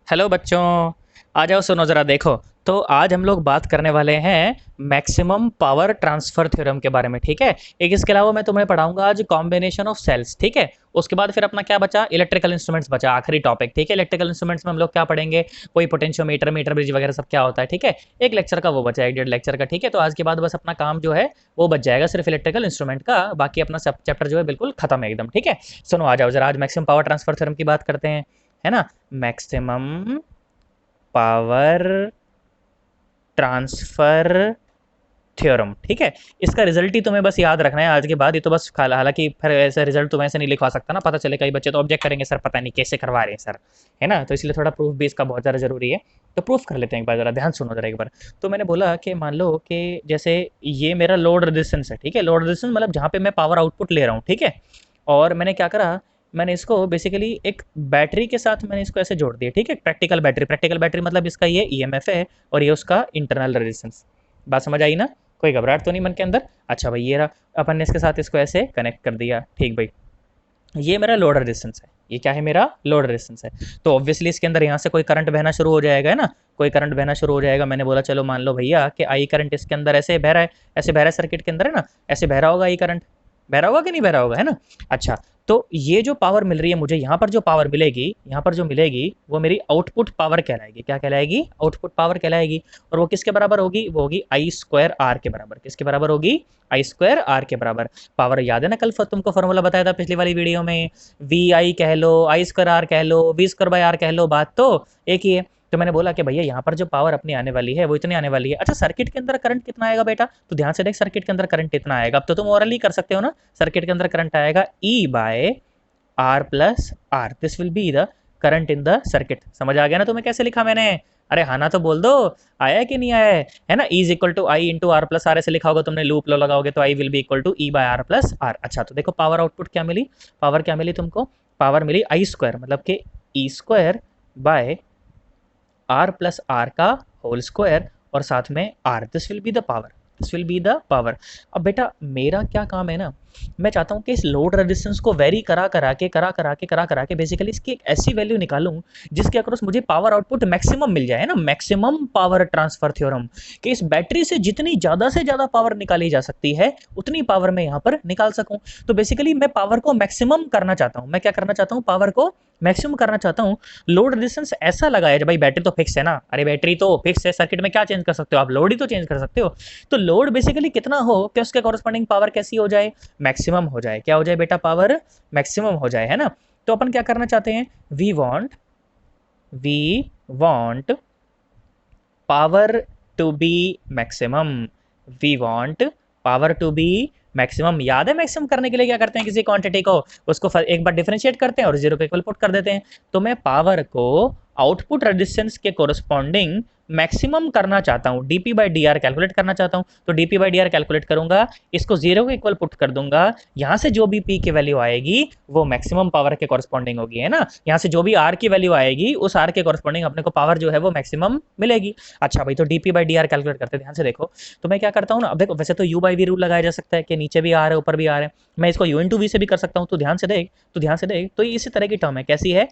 Hello बच्चों। आ जाओ, सुनो ज़रा देखो। तो आज हम लोग बात करने वाले हैं मैक्सिमम पावर ट्रांसफ़र थ्योरम के बारे में, ठीक है। एक इसके अलावा मैं तुम्हें पढ़ाऊंगा आज कॉम्बिनेशन ऑफ सेल्स, ठीक है। उसके बाद फिर अपना क्या बचा, इलेक्ट्रिकल इंस्ट्रूमेंट्स बचा, आखिरी टॉपिक, ठीक है। इलेक्ट्रिकल इंस्ट्रूमेंट्स में हम लोग क्या पढ़ेंगे, कोई पोटेंशियोमीटर, मीटर ब्रिज वगैरह सब क्या होता है, ठीक है। एक लेक्चर का वो बचा है, 1.5 लेक्चर का, ठीक है। तो आज के बाद बस अपना काम जो है वो बच जाएगा सिर्फ इलेक्ट्रिकल इंस्ट्रूमेंट का, बाकी अपना सब चैप्टर जो है बिल्कुल खत्म है एकदम, ठीक है। सुनो, आ जाओ जरा, आज मैक्सिमम पावर ट्रांसफर थ्योरम की बात करते हैं, है ना। मैक्सिमम पावर ट्रांसफर थ्योरम, ठीक है। इसका रिजल्ट ही तुम्हें बस याद रखना है आज के बाद। ये तो बस हालांकि फिर ऐसे रिजल्ट तुम्हें ऐसे नहीं लिखवा सकता ना, पता चले कई बच्चे तो ऑब्जेक्ट करेंगे, सर पता नहीं कैसे करवा रहे हैं सर, है ना। तो इसलिए थोड़ा प्रूफ भी इसका बहुत ज़्यादा जरूरी है। तो प्रूफ कर लेते हैं एक बार, जरा ध्यान सुनो जरा एक बार। तो मैंने बोला कि मान लो कि जैसे ये मेरा लोड रेजिस्टेंस है, ठीक है। लोड रेजिस्टेंस मतलब जहाँ पे मैं पावर आउटपुट ले रहा हूँ, ठीक है। और मैंने क्या करा, मैंने इसको बेसिकली एक बैटरी के साथ मैंने इसको ऐसे जोड़ दिया, ठीक है। प्रैक्टिकल बैटरी मतलब इसका ये ईएमएफ है और ये उसका इंटरनल रेजिस्टेंस। बात समझ आई ना, कोई घबराहट तो नहीं मन के अंदर। अच्छा भाई, ये रहा, अपन ने इसके साथ इसको ऐसे कनेक्ट कर दिया, ठीक भाई। ये मेरा लोड रेजिस्टेंस है, ये क्या है, मेरा लोड रेजिस्टेंस है। तो ऑब्वियसली इसके अंदर यहाँ से कोई करंट बहना शुरू हो जाएगा, है ना। कोई करंट बहना शुरू हो जाएगा। मैंने बोला चलो मान लो भैया कि आई करंट इसके अंदर ऐसे बह रहा है, ऐसे बह रहा है सर्किट के अंदर, है ना। ऐसे बह रहा होगा आई करंट, बह रहा होगा कि नहीं बह रहा होगा, है ना। अच्छा, तो ये जो पावर मिल रही है मुझे, यहाँ पर जो पावर मिलेगी, यहाँ पर जो मिलेगी वो मेरी आउटपुट पावर कहलाएगी। क्या कहलाएगी, आउटपुट पावर कहलाएगी। और वो किसके बराबर होगी, वो होगी आई स्क्वायर आर के बराबर। किसके बराबर होगी, आई स्क्वायर आर के बराबर। पावर याद है ना, कल तुमको फॉर्मूला बताया था पिछली वाली वीडियो में, वी आई कह लो, आई स्क्वायर आर कह लो, वी स्क्वायर बाय आर कह लो, बात तो एक ही है। तो मैंने बोला कि भैया यहाँ पर जो पावर अपनी आने वाली है वो इतनी आने वाली है। अच्छा, सर्किट के अंदर करंट कितना आएगा बेटा, तो ध्यान से देख, सर्किट के अंदर करंट कितना आएगा। अब तो तुम ओरली कर सकते हो ना। सर्किट के अंदर करंट आएगा E by R plus R, this will be the current in the circuit. समझ आ गया ना तुम्हें कैसे लिखा मैंने। अरे हाँ ना, तो बोल दो, आया है कि नहीं आया है ना। E is equal to I into R plus R ऐसे लिखा होगा तुमने, लूप लो लगाओगे तो I will be equal to E by R plus R. अच्छा, तो देखो पावर आउटपुट क्या मिली, पावर क्या मिली तुमको, पावर मिली आई स्क्वायर मतलब कि E square by R plus R का होल स्क्वायर और साथ में R, this will be the power, this will be the power. अब बेटा मेरा क्या काम है ना, मैं चाहता हूँ कि इस लोड रेजिस्टेंस को वेरी करा करा के बेसिकली इसकी एक ऐसी वैल्यू निकालूं जिसके अक्रॉस मुझे पावर आउटपुट मैक्सिमम मिल जाए, है ना। मैक्सिमम पावर ट्रांसफर थ्योरम, कि इस बैटरी से जितनी ज़्यादा से ज़्यादा पावर निकाली जा सकती है उतनी पावर मैं यहाँ पर निकाल सकूँ। तो बेसिकली मैं पावर को मैक्सिमम करना चाहता हूँ। मैं क्या करना चाहता हूँ, पावर को मैक्सिमम करना चाहता हूँ। लोड रेजिस्टेंस ऐसा लगाया भाई, बैटरी तो फिक्स है ना, अरे बैटरी तो फिक्स है, सर्किट में क्या चेंज कर सकते हो आप, लोड ही तो चेंज कर सकते हो। तो लोड बेसिकली कितना हो कि उसके कॉरस्पॉन्डिंग पावर कैसी हो जाए, मैक्सिमम हो जाए। क्या हो जाए बेटा, पावर मैक्सिमम हो जाए, है ना। तो अपन क्या करना चाहते हैं, we want power to be maximum, we want power to be maximum. याद है मैक्सिमम करने के लिए क्या करते हैं, किसी क्वांटिटी को उसको एक बार डिफरेंशिएट करते हैं और जीरो के इक्वल पुट कर देते हैं। तो मैं पावर को आउटपुट रेजिस्टेंस के कोरस्पॉन्डिंग मैक्सिमम करना चाहता हूँ, DP by D R calculate करना चाहता हूँ। तो DP by D R calculate करूंगा, इसको जीरो के इक्वल पुट कर दूंगा, यहाँ से जो भी पी की वैल्यू आएगी वो मैक्सिमम पावर के कॉरस्पॉन्डिंग होगी, है ना। यहाँ से जो भी आर की वैल्यू आएगी उस आर के कॉरस्पॉन्डिंग अपने को पावर जो है वो मैक्सिमम मिलेगी। अच्छा भाई, तो DP by D R calculate करते हैं, ध्यान से देखो। तो मैं क्या करता हूँ ना, अब देखो वैसे तो यू बाई वी रूल लगाया जा सकता है कि नीचे भी आ रहा है ऊपर भी आ रहा है, मैं इसको यू इंटू वी से भी कर सकता हूँ। तो ध्यान से देख, तो ये इसी तरह की टर्म है, कैसी है,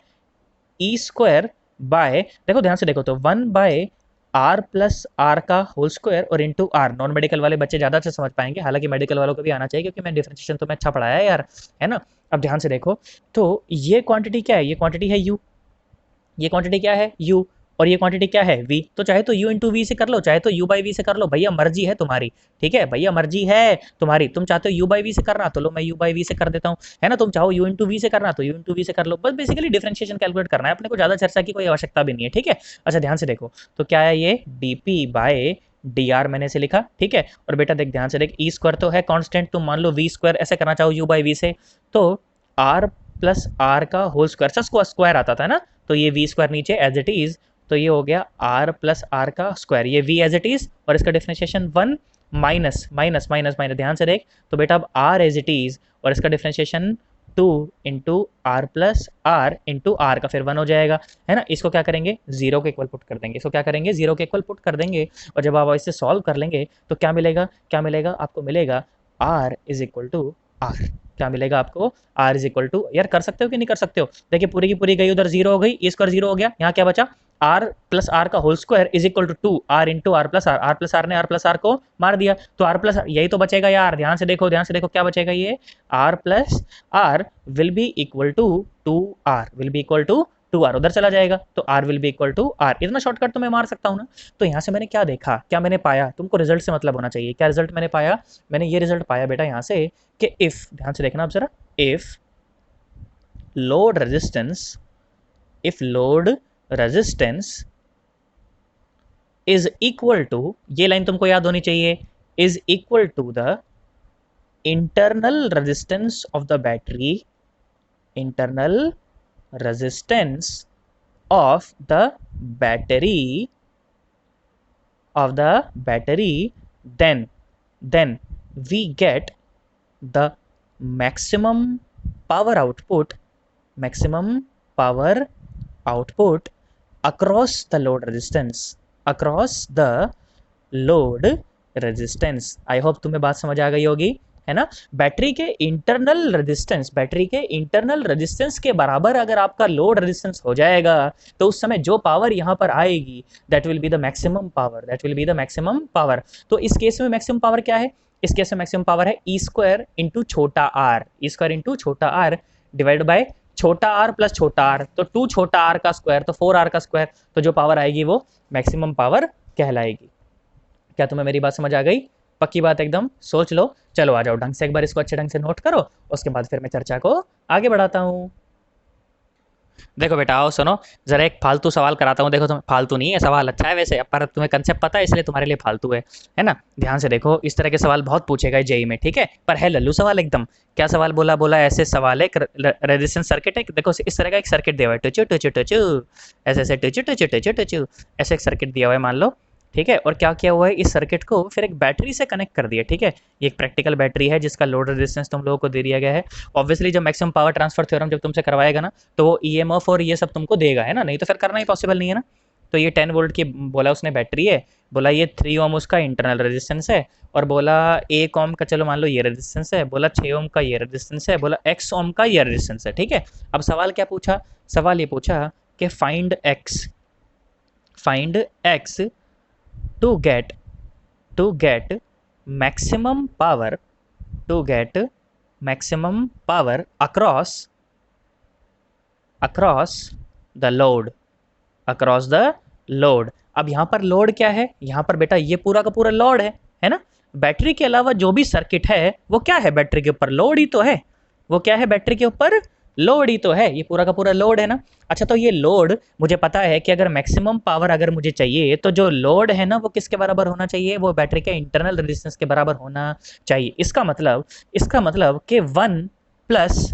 ई स्क्वायर बाय, देखो ध्यान से देखो, तो one by R plus R का होल स्क्वायर और इंटू आर। नॉन मेडिकल वाले बच्चे ज्यादा अच्छे समझ पाएंगे, हालांकि मेडिकल वालों को भी आना चाहिए क्योंकि मैं डिफरेंशिएशन तो मैं अच्छा पढ़ाया है यार, है ना। अब ध्यान से देखो, तो ये क्वांटिटी क्या है, ये क्वांटिटी है यू, ये क्वांटिटी क्या है यू, और ये क्वांटिटी क्या है वी। तो चाहे तो यू इंटू वी से कर लो, चाहे तो यू बाई वी से कर लो, भैया मर्जी है तुम्हारी, ठीक है भैया मर्जी है तुम्हारी। तुम चाहते हो यू बाई वी से करना तो लो, मैं यू बाई वी से कर देता हूँ, है ना। तुम चाहो यू इंटू वी से करना तो यू इंटू वी से कर लो, बस बेसिकली डिफरेंशिएशन कैलकुलेट करना है अपने को, ज्यादा चर्चा की कोई आवश्यकता भी नहीं है, ठीक है। अच्छा ध्यान से देखो, तो क्या है ये डीपी बाय डी आर मैंने से लिखा, ठीक है। और बेटा देख ध्यान से देख, ई स्क्वायर तो है कांस्टेंट, तुम मान लो वी स्क्वायर ऐसे करना चाहो यू बाई वी से, तो आर प्लस आर का होल स्क्वायर, स्क्वायर आता था ना, तो ये वी स्क्वायर नीचे एज इट इज, तो ये हो गया आर प्लस आर का स्क्वायर, ये वी एज इट इज, और इसका differentiation one minus minus minus minus, ध्यान से देख। तो बेटा अब आर एज इट इज और इसका differentiation two into R plus R into R का फिर वन हो जाएगा, है ना। इसको क्या करेंगे, जीरो के इक्वल पुट कर देंगे, इसको क्या करेंगे, जीरो के इक्वल पुट कर देंगे। और जब आप इसे सॉल्व कर लेंगे तो क्या मिलेगा, क्या मिलेगा आपको, मिलेगा R is equal to R. क्या मिलेगा आपको, आर इज इक्वल टू, यार कर सकते हो कि नहीं कर सकते हो, देखिए पूरी की पूरी गई उधर जीरो हो गई, ई स्क्वायर जीरो हो गया, यहाँ क्या बचा, आर प्लस आर का whole square is equal to 2 R into R plus R ने आर प्लस आर को मार दिया, तो आर प्लस यही तो बचेगा यार, ध्यान से देखो क्या बचेगा, ये R plus R will be equal to 2 R, will be equal to 2 R, उधर चला जाएगा तो R will be equal to R, इतना शॉर्टकट तो मैं मार सकता हूँ ना। तो यहाँ से मैंने क्या देखा, क्या मैंने पाया, तुमको रिजल्ट से मतलब होना चाहिए, क्या रिजल्ट मैंने पाया, मैंने ये रिजल्ट पाया बेटा यहाँ से कि इफ, ध्यान से देखना आप जरा, if load resistance, if load resistance is equal to, ये लाइन तुमको याद होनी चाहिए, is equal to the internal resistance of the battery, internal resistance of the battery, of the battery, then we get the maximum power output, maximum power output across the load resistance, across the load resistance। I hope तुम्हें बात समझ आ गई होगी, है ना। Battery के internal resistance, battery के internal resistance के बराबर अगर आपका लोड रेजिस्टेंस हो जाएगा तो उस समय जो पावर यहाँ पर आएगी that will be the maximum power, that will be the maximum power. तो इस केस में मैक्सिमम पावर क्या है, इस केस में मैक्सिमम पावर है ई स्क्वायर इंटू छोटा आर, ई स्क्वायर इंटू छोटा आर डिवाइड बाय छोटा आर प्लस छोटा आर, तो 2 छोटा आर का स्क्वायर तो 4 आर का स्क्वायर, तो जो पावर आएगी वो मैक्सिमम पावर कहलाएगी। क्या तुम्हें मेरी बात समझ आ गई, पक्की बात एकदम, सोच लो। चलो आ जाओ ढंग से, एक बार इसको अच्छे ढंग से नोट करो, उसके बाद फिर मैं चर्चा को आगे बढ़ाता हूँ। देखो बेटा आओ सुनो, जरा एक फालतू सवाल कराता हूँ, देखो तुम्हें फालतू नहीं है सवाल, अच्छा है वैसे, पर तुम्हें कंसेप्ट पता है इसलिए तुम्हारे लिए फालतू है ना। ध्यान से देखो, इस तरह के सवाल बहुत पूछेगा जेई में, ठीक है, पर है लल्लू सवाल एकदम। क्या सवाल बोला, बोला ऐसे सवाल है, रेजिस्टेंस सर्किट है, देखो इस तरह का एक सर्किट दिया हुआ है, टुचू टुचू टुचू, ऐसे ऐसे टुचू टुचू टुचू टुचू, ऐसे एक सर्किट दिया हुआ है मान लो, ठीक है। और क्या किया हुआ है, इस सर्किट को फिर एक बैटरी से कनेक्ट कर दिया, ठीक है। ये एक प्रैक्टिकल बैटरी है जिसका लोड रेजिस्टेंस तुम लोगों को दे दिया गया है। ऑब्वियसली जब मैक्सिमम पावर ट्रांसफर थ्योरम जब तुमसे करवाएगा ना तो वो ईएमएफ और ये सब तुमको देगा, है ना, नहीं तो फिर करना ही पॉसिबल नहीं है ना। तो ये 10 वोल्ट की बोला उसने बैटरी है, बोला ये 3 ओम उसका इंटरनल रेजिस्टेंस है, और बोला 1 ओम का चलो मान लो ये रेजिस्टेंस है, बोला 6 ओम का ये रेजिस्टेंस है, बोला x ओम का ये रेजिस्टेंस है, ठीक है। अब सवाल क्या पूछा, सवाल ये पूछा कि find x, find x to get maximum power, to get maximum power across the load, across the load। अब यहाँ पर लोड क्या है, यहाँ पर बेटा ये पूरा का पूरा लोड है ना। बैटरी के अलावा जो भी सर्किट है वो क्या है, बैटरी के ऊपर लोड ही तो है, वो क्या है, बैटरी के ऊपर लोड ही तो है, ये पूरा का पूरा लोड है ना। अच्छा तो ये लोड मुझे पता है कि अगर मैक्सिमम पावर अगर मुझे चाहिए तो जो लोड है ना वो किसके बराबर होना चाहिए, वो बैटरी के इंटरनल रेजिस्टेंस के बराबर होना चाहिए। इसका मतलब कि 1 plus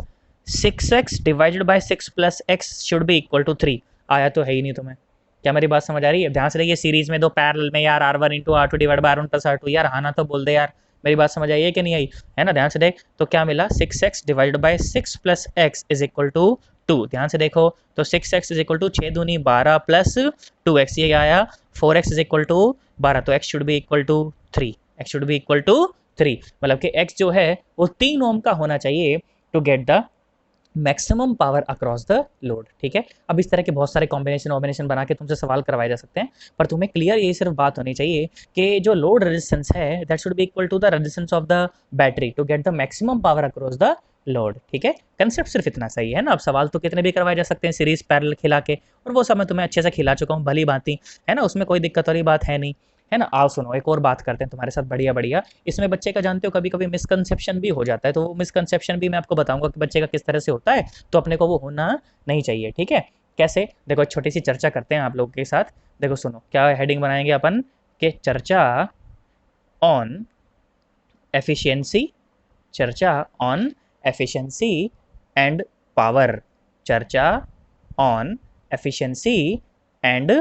6x divided by 6 plus x should be equal to 3। आया तो है ही नहीं तुम्हें, क्या मेरी बात समझ आ रही है। ध्यान से देखिए, सीरीज में दो पैरेलल में यार R1 into R2 divide by R1 plus R2, यार आना तो बोल दे यार, मेरी बात समझ आई है कि नहीं आई, है ना। ध्यान से देख, तो क्या मिला, 6x divided by 6 plus x is equal to 2। ध्यान से देखो, तो 6x इज इक्वल टू 6 दूनी 12 प्लस 2x, ये आया 4x इज इक्वल टू 12, तो x should be equal to 3, x should be equal to 3, मतलब कि x जो है वो 3 ओम का होना चाहिए to get the maximum power across the load, ठीक है। अब इस तरह के बहुत सारे कॉम्बिनेशन बना के तुमसे सवाल करवाए जा सकते हैं, पर तुम्हें क्लियर यही सिर्फ बात होनी चाहिए कि जो लोड रेजिस्टेंस है that should be equal to the resistance of the battery to get the maximum power across the load, ठीक है। कंसेप्ट सिर्फ इतना सही है ना। अब सवाल तो कितने भी करवाए जा सकते हैं सीरीज पैरेलल खिला के, और वो सब मैं तुम्हें अच्छे से खिला चुका हूँ भली भांति, है ना, उसमें कोई दिक्कत वाली बात है नहीं, है ना। आओ सुनो एक और बात करते हैं तुम्हारे साथ, बढ़िया बढ़िया। इसमें बच्चे का जानते हो कभी कभी मिसकंसेप्शन भी हो जाता है, तो वो मिसकंसेप्शन भी मैं आपको बताऊंगा कि बच्चे का किस तरह से होता है, तो अपने को वो होना नहीं चाहिए, ठीक है। कैसे, देखो एक छोटी सी चर्चा करते हैं आप लोगों के साथ। देखो सुनो, क्या हेडिंग बनाएंगे अपन के, चर्चा ऑन एफिशिएंसी, चर्चा ऑन एफिशिएंसी एंड पावर, चर्चा ऑन एफिशिएंसी एंड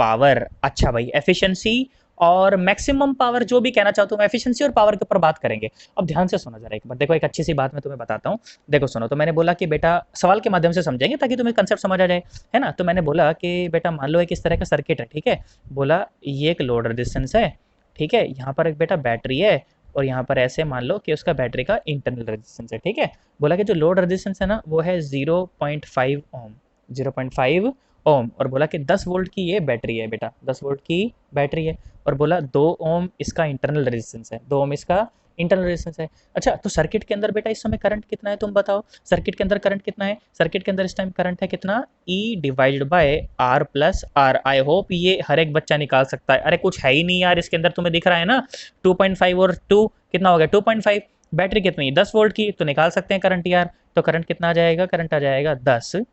पावर। अच्छा भाई, एफिशिएंसी और मैक्सिमम पावर जो भी कहना चाहता हूँ मैं, एफिशिएंसी और पावर के ऊपर बात करेंगे। अब ध्यान से सुनो जरा एक बार, देखो एक अच्छी सी बात मैं तुम्हें बताता हूँ। देखो सुनो, तो मैंने बोला कि बेटा सवाल के माध्यम से समझेंगे ताकि तुम्हें कंसेप्ट समझ आ जाए, है ना। तो मैंने बोला कि बेटा मान लो एक इस तरह का सर्किट है, ठीक है, बोला ये एक लोड रेजिस्टेंस है, ठीक है, यहाँ पर एक बेटा बैटरी है, और यहाँ पर ऐसे मान लो कि उसका बैटरी का इंटरनल रेजिस्टेंस है, ठीक है। बोला कि जो लोड रेजिस्टेंस है ना वो है 0.5 ओम, 0.5 ओम, और बोला कि 10 वोल्ट की ये बैटरी है बेटा, 10 वोल्ट की बैटरी है, और बोला 2 ओम इसका इंटरनल रेजिस्टेंस है, 2 ओम इसका इंटरनल रेजिस्टेंस है। अच्छा, तो सर्किट के अंदर बेटा इस समय करंट कितना है तुम बताओ, सर्किट के अंदर करंट कितना है, सर्किट के अंदर इस टाइम करंट है कितना, E divided by R plus R। I hope ये हर एक बच्चा निकाल सकता है। अरे कुछ है ही नहीं यार इसके अंदर, तुम्हें दिख रहा है ना 2.5 और 2 कितना हो गया 2.5, बैटरी कितनी 10 वोल्ट की, तो निकाल सकते हैं करंट यार। तो करंट कितना आ जाएगा, करंट आ जाएगा 10/2,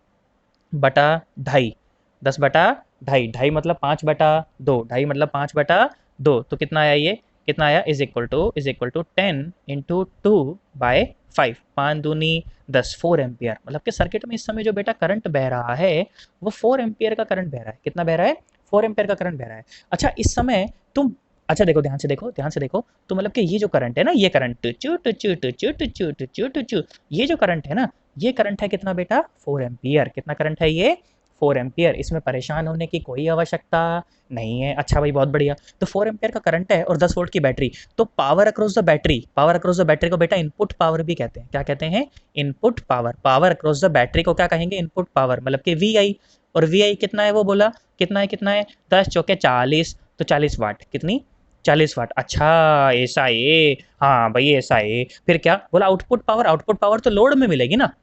10/2, ढाई मतलब 5/2, ढाई मतलब 5/2, तो कितना आया ये, कितना आया, इज इक्वल टू 10 × 2/5, 5×2 = 10, 4 एम्पियर। मतलब कि सर्किट में इस समय जो बेटा करंट बह रहा है वो 4 एम्पियर का करंट बह रहा है। कितना बह रहा है, 4 एम्पियर का करंट बह रहा है। अच्छा इस समय तुम, अच्छा देखो ध्यान से देखो, ध्यान से देखो, तो मतलब कि ये जो करंट है ना, ये करंट चू टू चू टू चू टू चू टू चू टू चू, ये जो करंट है ना, ये करंट है कितना बेटा, 4 एम्पियर। कितना करंट है ये, 4 एम्पियर। इसमें परेशान होने की कोई आवश्यकता नहीं है। अच्छा भाई बहुत बढ़िया। तो 4 एम्पियर का करंट है और 10 वोल्ट की बैटरी, तो power across the battery, power across the battery को बेटा इनपुट पावर भी कहते हैं। क्या कहते हैं, input power. Power across the battery को क्या कहेंगे, इनपुट पावर, मतलब कि VI। और VI कितना है वो बोला, कितना है, कितना है 10 चौके 40, तो 40 वाट, कितनी 40 वाट। अच्छा ऐसा है, हाँ भाई ऐसा है। फिर क्या बोला, आउटपुट पावर, आउटपुट पावर तो लोड में मिलेगी ना,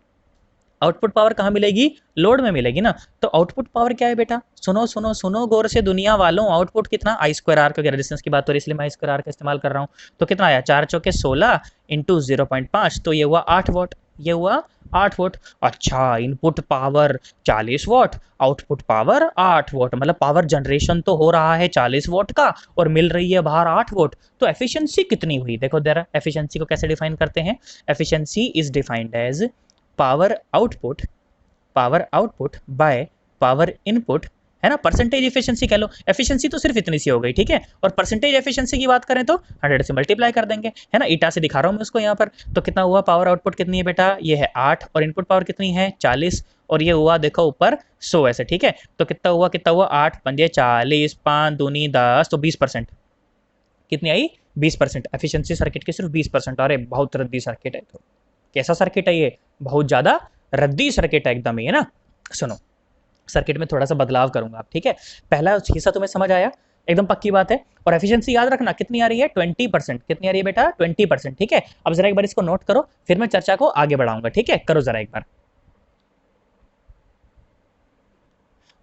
आउटपुट पावर कहाँ मिलेगी, लोड में मिलेगी ना। तो आउटपुट पावर क्या है बेटा, सुनो सुनो सुनो गौर से दुनिया वालों, आउटपुट कितना, I²R, क्योंकि रेजिस्टेंस की बात हो रही है इसलिए मैं I²R का इस्तेमाल कर रहा हूँ। तो कितना आया, 4 चौके 16 इंटू 0.5, तो ये हुआ 8 वोट, ये हुआ 8 वोट। अच्छा input power 40 vote, output power 8 vote, मतलब पावर जनरेशन तो हो रहा है 40 वोट का और मिल रही है बाहर 8 वोट। तो एफिशिएंसी कितनी हुई, देखो जरा एफिशिएंसी को कैसे डिफाइन करते हैं। Efficiency is defined as power output by power input, है ना। परसेंटेज एफिशिएंसी कह लो, एफिशिएंसी तो सिर्फ इतनी सी हो गई, ठीक है। और परसेंटेज एफिशिएंसी की बात करें तो 100 से मल्टीप्लाई कर देंगे, है ना। ईटा से दिखा रहा हूं मैं उसको यहाँ पर। तो कितना हुआ, पावर आउटपुट कितनी है बेटा, ये है 8, और इनपुट पावर कितनी है 40, और ये हुआ देखो ऊपर 100 ऐसे, ठीक है। तो कितना हुआ, कितना हुआ, 8 पंजे 40, 5 दूनी 10, तो 20%, कितनी आई 20%। एफिशिएंसी सर्किट की सिर्फ 20%। अरे बहुत रद्दी सर्किट है। तो कैसा सर्किट है ये, बहुत ज्यादा रद्दी सर्किट है एकदम ही, है ना। सुनो सर्किट में थोड़ा सा बदलाव करूंगा आप, ठीक है। पहला हिस्सा तुम्हें समझ आया, एकदम पक्की बात है। और एफिशिएंसी याद रखना कितनी आ रही है, 20%। कितनी आ रही है बेटा, 20%, ठीक है। अब जरा एक बार इसको नोट करो, फिर मैं चर्चा को आगे बढ़ाऊंगा, ठीक है। करो जरा एक बार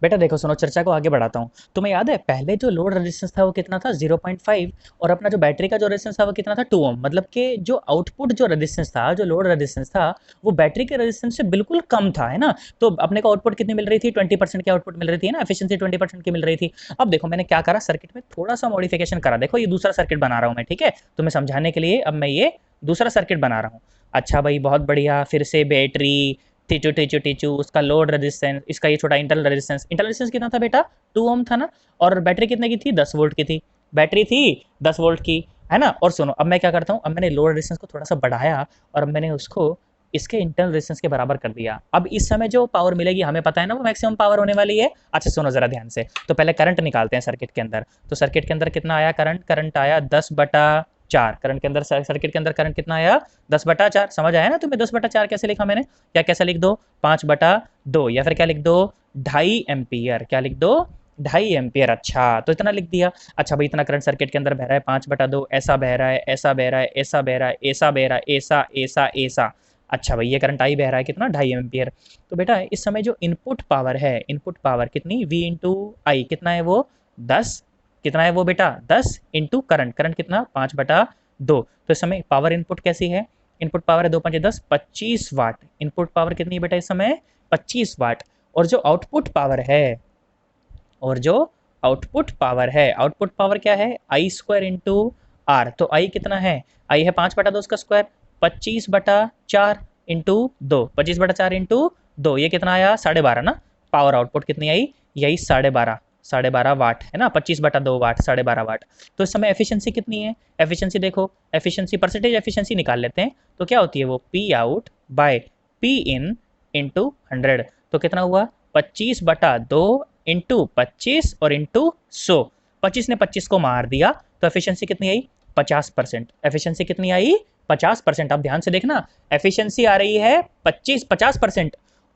बेटा, देखो सुनो चर्चा को आगे बढ़ाता हूँ। तुम्हें याद है पहले जो लोड रेजिस्टेंस था वो कितना था 0.5, और अपना जो बैटरी का जो रेजिस्टेंस था वो कितना था 2 ओम। मतलब कि जो आउटपुट जो रेजिस्टेंस था, जो लोड रेजिस्टेंस था, वो बैटरी के रेजिस्टेंस से बिल्कुल कम था, है ना। तो अपने को आउटपुट कितनी मिल रही थी, 20% की आउटपुट मिल रही थी, है ना। एफिशिएंसी 20% की मिल रही थी। अब देखो मैंने क्या करा, सर्किट में थोड़ा सा मॉडिफिकेशन करा। देखो ये दूसरा सर्किट बना रहा हूँ मैं, ठीक है। तुम्हें समझाने के लिए अब मैं ये दूसरा सर्किट बना रहा हूँ। अच्छा भाई बहुत बढ़िया। फिर से बैटरी, टीचू टीचू टीचू, उसका लोड रेजिस्टेंस, इसका ये छोटा इंटरनल रेजिस्टेंस। इंटरनल रेजिस्टेंस कितना था बेटा, 2 ओम था ना। और बैटरी कितने की थी, 10 वोल्ट की थी। बैटरी थी 10 वोल्ट की, है ना। और सुनो अब मैं क्या करता हूँ, अब मैंने लोड रेजिस्टेंस को थोड़ा सा बढ़ाया और अब मैंने उसको इसके इंटरनल रेजिस्टेंस के बराबर कर दिया। अब इस समय जो पावर मिलेगी हमें पता है ना, वो मैक्सिमम पावर होने वाली है। अच्छा सुनो जरा ध्यान से, तो पहले करंट निकालते हैं सर्किट के अंदर। तो सर्किट के अंदर कितना आया करंट, करंट आया 10/4। करंट के अंदर, सर्किट के अंदर करंट कितना आया 10/4। समझ आया ना तुम्हें 10/4 कैसे लिखा मैंने, क्या कैसे लिख दो 5/2, या फिर क्या लिख दो 2.5 एम्पियर, क्या लिख दो 2.5 एम्पियर। अच्छा तो इतना लिख दिया। अच्छा भाई इतना करंट सर्किट के अंदर बह रहा है 5/2, ऐसा बह रहा है, ऐसा बह रहा है, ऐसा बह रहा है, ऐसा बह रहा है, ऐसा ऐसा ऐसा। अच्छा भाई ये करंट आई बह रहा है कितना 2.5 एम्पियर। तो बेटा इस समय जो इनपुट पावर है, इनपुट पावर कितनी V/I, कितना है वो 10, कितना है वो बेटा 10 इंटू करंट, करंट कितना 5/2। तो इस समय पावर इनपुट कैसी है, इनपुट पावर है 2 5 10 25 वाट। इनपुट पावर कितनी है बेटा इस समय 25 वाट। और जो आउटपुट पावर है, और जो आउटपुट पावर है, आउटपुट पावर क्या है I² इंटू R। तो I कितना है, I है 5/2 उसका स्क्वायर, 25/4 इंटू 2, 25/4 इंटू 2, ये कितना आया 12.5 ना। पावर आउटपुट कितनी आई, यही 12.5 वाट, है ना। 25/2 वाट, 12.5 वाट। तो इस समय एफिशिएंसी कितनी है, एफिशिएंसी देखो, एफिशिएंसी परसेंटेज एफिशिएंसी निकाल लेते हैं। तो क्या होती है वो P out by P in into 100। तो कितना हुआ 25/2 इंटू 25 और इंटू 100। 25 ने 25 को मार दिया, तो एफिशिएंसी कितनी आई 50%। एफिशिएंसी कितनी आई 50%। अब ध्यान से देखना, एफिशिएंसी आ रही है 50%,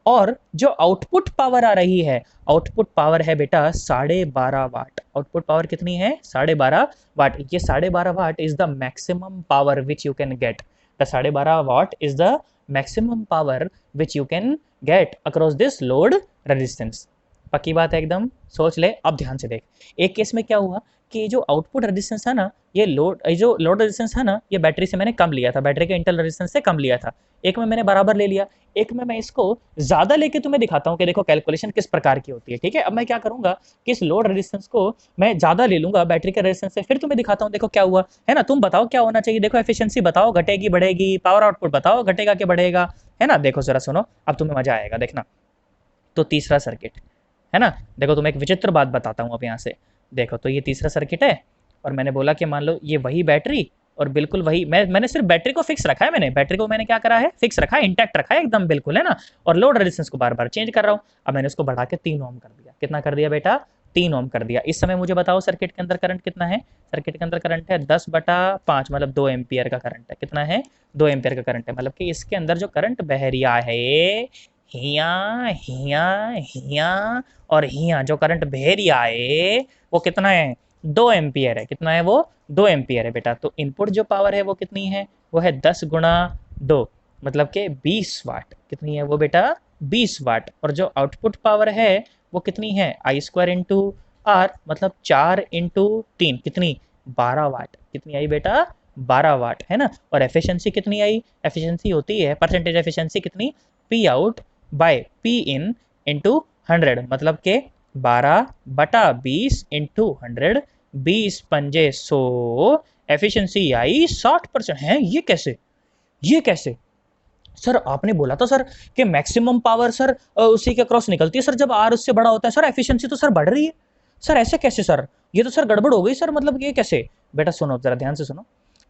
और जो आउटपुट पावर आ रही है, आउटपुट पावर है बेटा 12.5 वाट। आउटपुट पावर कितनी है? 12.5 वाट। ये 12.5 what is the maximum power which you can get. The 12.5 what is the maximum power which you can get across this load resistance. पक्की बात है एकदम, सोच ले। अब ध्यान से देख, एक केस में क्या हुआ कि जो आउटपुट रेजिस्टेंस है ना, ये जो लोड रेजिस्टेंस है ना, ये बैटरी से मैंने कम लिया था, बैटरी के इंटरनल रेजिस्टेंस से कम लिया था। एक में मैंने बराबर ले लिया, एक में मैं इसको ज्यादा लेके तुम्हें दिखाता हूँ कि देखो कैलकुलेशन किस प्रकार की होती है। ठीक है, अब मैं क्या करूंगा कि इस लोड रेजिस्टेंस को मैं ज्यादा ले लूंगा बैटरी के रेजिस्टेंस से, फिर तुम्हें दिखाता हूँ देखो क्या हुआ है ना। तुम बताओ क्या होना चाहिए, देखो एफिशिएंसी बताओ, घटेगी बढ़ेगी, पावर आउटपुट बताओ घटेगा कि बढ़ेगा, है ना। देखो जरा सुनो, अब तुम्हें मजा आएगा, देखना। तो तीसरा सर्किट है ना, देखो तुम्हें एक विचित्र बात बताता हूँ अब यहाँ से। देखो तो ये तीसरा सर्किट है, और मैंने बोला कि मान लो ये वही बैटरी, और बिल्कुल वही मैंने सिर्फ बैटरी को फिक्स रखा है, मैंने बैटरी को मैंने क्या करा है, फिक्स रखा है, इंटैक्ट रखा है एकदम बिल्कुल, है ना। और लोड रेजिस्टेंस को बार बार चेंज कर रहा हूँ। अब मैंने उसको बढ़ा के 3 ओम कर दिया। कितना कर दिया बेटा? 3 ओम कर दिया। इस समय मुझे बताओ सर्किट के अंदर करंट कितना है? सर्किट के अंदर करंट है 10/5, मतलब 2 एम्पियर का करंट है। कितना है? 2 एम्पियर का करंट है। मतलब कि इसके अंदर जो करंट बह रिया है, हिया हिया हिया और हिया जो करंट बह रिया है, वो कितना है? 2 एम्पियर है। कितना है वो? 2 एम्पियर है बेटा। तो इनपुट जो पावर है वो कितनी है? वो है 10 गुणा 2, मतलब के 20 वाट। कितनी है वो बेटा? 20 वाट। और जो आउटपुट पावर है वो कितनी है? आई स्क्वायर इंटू आर, मतलब 4 इंटू 3, कितनी? 12 वाट। कितनी आई बेटा? 12 वाट, है ना। और एफिशिएंसी कितनी आई? एफिशिएंसी होती है परसेंटेज एफिशिएंसी कितनी? P out by P in into 100, मतलब के 12/20 इंटू 100, 20 पंजे 100, एफिशिएंसी आई 60%। है ये कैसे? ये कैसे सर? आपने बोला था सर कि मैक्सिमम पावर सर उसी के क्रॉस निकलती है सर जब आर उससे बड़ा होता है। सर एफिशिएंसी तो सर बढ़ रही है सर, ऐसे कैसे सर? ये तो सर गड़बड़ हो गई सर, मतलब ये कैसे? बेटा सुनो जरा ध्यान से सुनो।